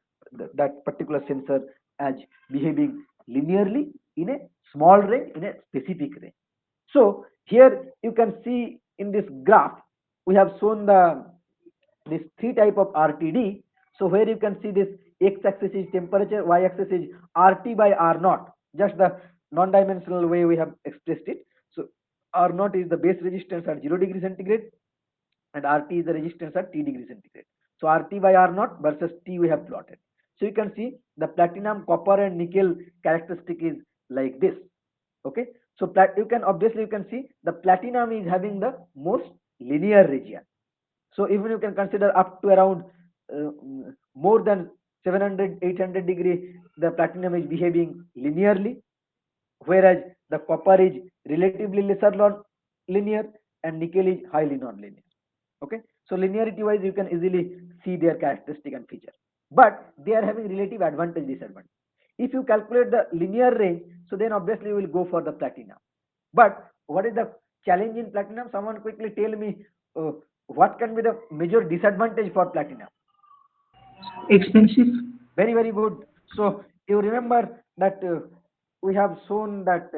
that particular sensor as behaving linearly in a small range, in a specific range. So here you can see in this graph, we have shown this three type of RTD. So where you can see this x-axis is temperature, y-axis is RT by R naught, just the non-dimensional way we have expressed it. So R naught is the base resistance at 0 degree centigrade, and RT is the resistance at T degree centigrade. So RT by R naught versus T we have plotted. So you can see the platinum, copper and nickel characteristic is like this. Okay, so you can see the platinum is having the most linear region. So even you can consider up to around more than 700-800 degree, the platinum is behaving linearly, whereas the copper is relatively lesser linear and nickel is highly non-linear. Okay, so linearity wise you can easily see their characteristic and feature, but they are having relative advantage, disadvantage. If you calculate the linear range, so then obviously you will go for the platinum. But what is the challenge in platinum? Someone quickly tell me what can be the major disadvantage for platinum? Expensive. Very good. So you remember that we have shown that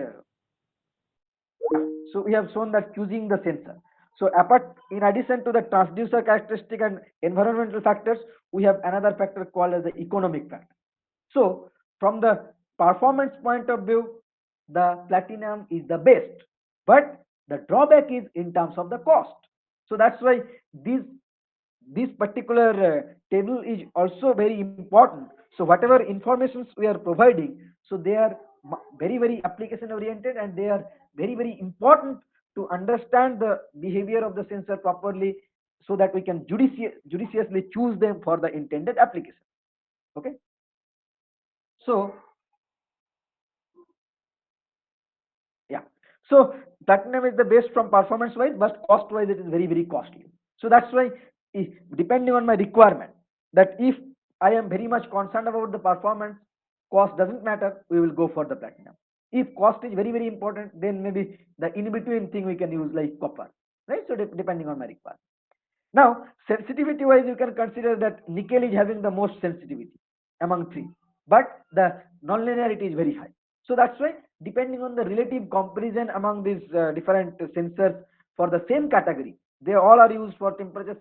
So we have shown that choosing the sensor. So in addition to the transducer characteristic and environmental factors, we have another factor called as the economic factor. So from the performance point of view, the platinum is the best, but the drawback is in terms of the cost. So that's why this particular table is also very important. So whatever informations we are providing, so they are very application oriented, and they are very important to understand the behavior of the sensor properly, so that we can judiciously choose them for the intended application. Okay, so yeah, so platinum is the best from performance wise, but cost wise it is very costly. So that's why, depending on my requirement, that if I am very much concerned about the performance, cost doesn't matter, we will go for the platinum. If cost is very important, then maybe the in between thing we can use like copper, right? So depending on my requirement. Now sensitivity wise, you can consider that nickel is having the most sensitivity among three, but the nonlinearity is very high. So that's why, depending on the relative comparison among these different sensors for the same category, they all are used for temperature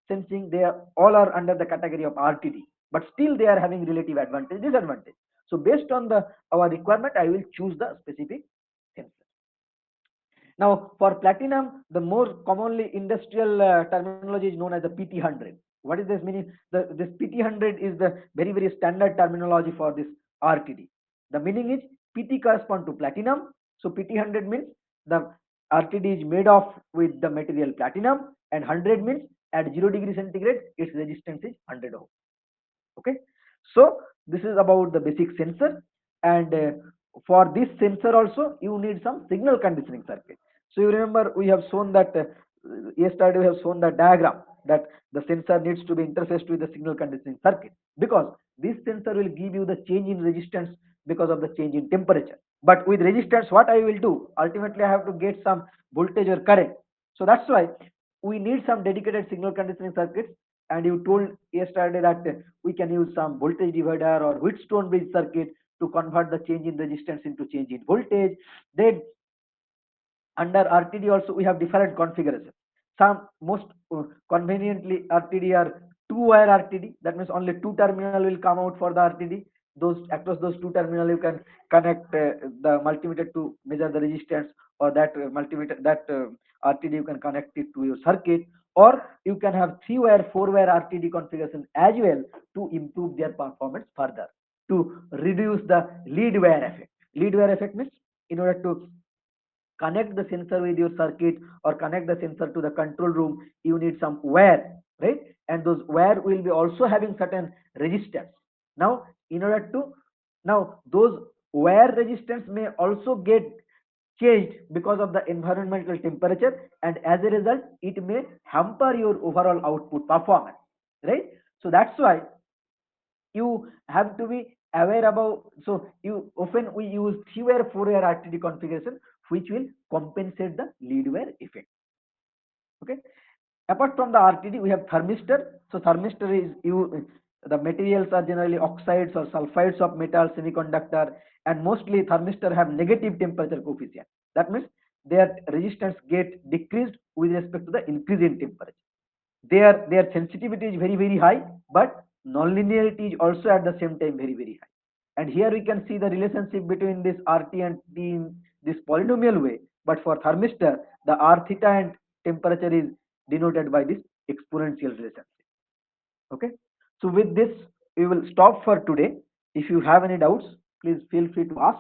sensing. They all are under the category of RTD, but still they are having relative advantage, disadvantage. So based on our requirement, I will choose the specific sensor. Now for platinum, the more commonly industrial terminology is known as the PT100. What is this meaning? This PT100 is the very standard terminology for this RTD. The meaning is PT correspond to platinum. So PT100 means the RTD is made of with the material platinum, and 100 means at 0 degree centigrade its resistance is 100 ohm. Okay, so this is about the basic sensor, and for this sensor also you need some signal conditioning circuit. So you remember we have shown that yesterday we have shown the diagram that the sensor needs to be interfaced with the signal conditioning circuit, because this sensor will give you the change in resistance because of the change in temperature. But with resistance, what I will do, ultimately I have to get some voltage or current. So that's why we need some dedicated signal conditioning circuits. And you told yesterday that we can use some voltage divider or Wheatstone bridge circuit to convert the change in resistance into change in voltage. Then under RTD also we have different configurations. Some most conveniently RTD are two-wire RTD. That means only two terminal will come out for the RTD. Those across those two terminal you can connect the multimeter to measure the resistance, or that multimeter that RTD you can connect it to your circuit, or you can have three-wire, four-wire RTD configuration as well to improve their performance further, to reduce the lead wire effect. Lead wire effect means, in order to connect the sensor with your circuit or connect the sensor to the control room, you need some wire, right? And those wire will be also having certain resistance. Now in order to, now those wire resistance may also get changed because of the environmental temperature, and as a result it may hamper your overall output performance, right? So that's why you have to be aware about. So you often we use three-wire, four-wire RTD configuration, which will compensate the lead wire effect. Okay, apart from the RTD we have thermistor. So thermistor is the materials are generally oxides or sulfides of metal, semiconductor, and mostly thermistor have negative temperature coefficient. That means their resistance get decreased with respect to the increase in temperature. Their sensitivity is very high, but nonlinearity is also at the same time very high. And here we can see the relationship between this RT and T in this polynomial way. But for thermistor, the R theta and temperature is denoted by this exponential relationship. Okay, so with this we will stop for today. If you have any doubts, please feel free to ask,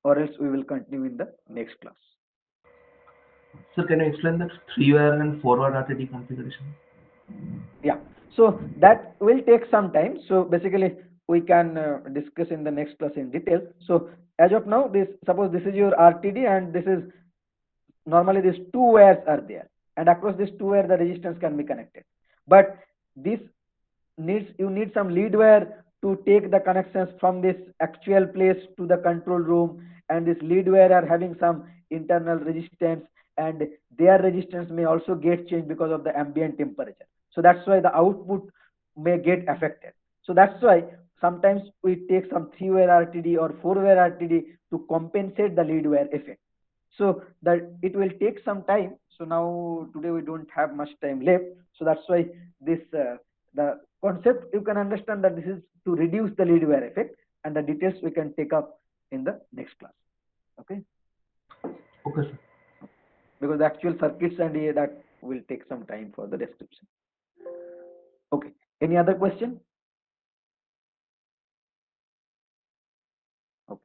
or else we will continue in the next class. Sir, can you explain that three-wire and four-wire RTD configuration? Yeah, so that will take some time. So basically we can discuss in the next class in detail. So as of now, this, suppose this is your RTD, and this is normally these two wires are there, and across this two wire the resistance can be connected, but this you need some lead wire to take the connections from this actual place to the control room, and this lead wire are having some internal resistance, and their resistance may also get changed because of the ambient temperature. So that's why the output may get affected. So that's why sometimes we take some three-wire RTD or four-wire RTD to compensate the lead wire effect. So that it will take some time. So now today we don't have much time left. So that's why this the concept you can understand that this is to reduce the lead wire effect, and the details we can take up in the next class. Okay, Okay, sir. because the actual circuits and that will take some time for the description. Okay, any other question? Okay,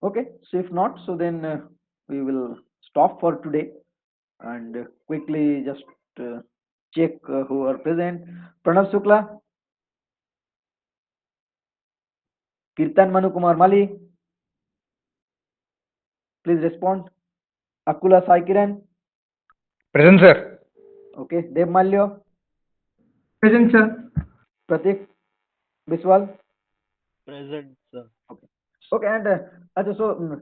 okay. So if not, so then we will stop for today and quickly just check who are present. Pranav Shukla, Kirtan Manu Kumar Mali, please respond. Akula Sai Kiran, Present, sir. okay. Dev Malyo, Present, sir. Pratik Biswal, Present, sir. okay. Okay, and acha, so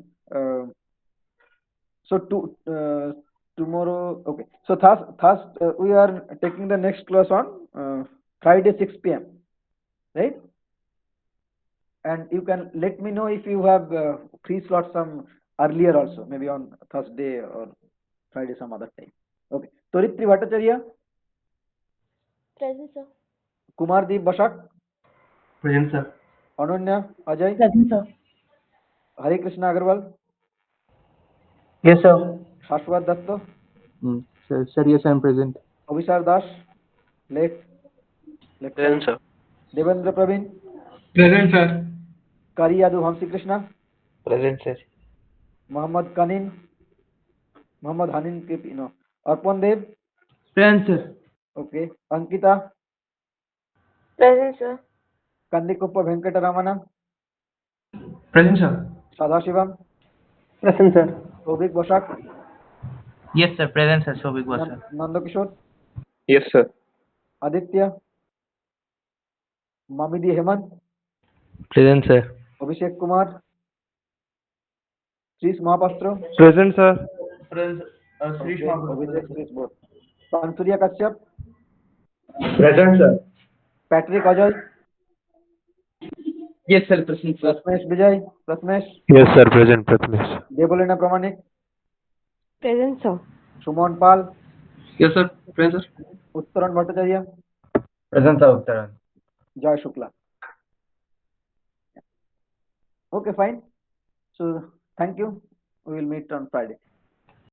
so tomorrow, okay. So thus we are taking the next class on Friday 6 p.m. right? And you can let me know if you have free slots some earlier also, maybe on Thursday or Friday some other time. Okay. Toritri Bhattacharya, Present, sir. Kumardeep Bashak, Present, sir. Ananya Ajay, Present, sir. Hare Krishna Agarwal, Yes, sir. Shashwat Datta, Sir, yes, I am present. Abhishar Das, late Present, sir. Devendra Praveen, Present, sir. Kari Yadu Hamsi Krishna, Present, sir. Muhammad Kanin, Muhammad Hanin KP, no, Arpan Dev, Present, sir. okay, Ankita, Present, sir. Kandikuppa Venkataramana, Present, sir. Sadashivam, Present, sir. Sobhik Boshak, Yes, sir. Present, sir. Shobhik was, sir. Nandakishore, Yes, sir. Aditya, Mamidi Hemant, Present, sir. Abhishek Kumar, Srish Mahapastro, Present, sir. Present, okay, Abhishek Srish both. Pansurya Kashyap, Present, sir. Patrick Ajay, Yes, sir. Present, sir. Pratmesh Vijay, Pratmesh, Yes, sir. Present, Pratmesh. Debolena Pramanik, Present, sir. Sumon Pal, Yes, sir. Present, sir. Uttaran Bhattacharya, Present, sir. Uttaran. Joy Shukla. Okay, fine. So thank you. We will meet on Friday.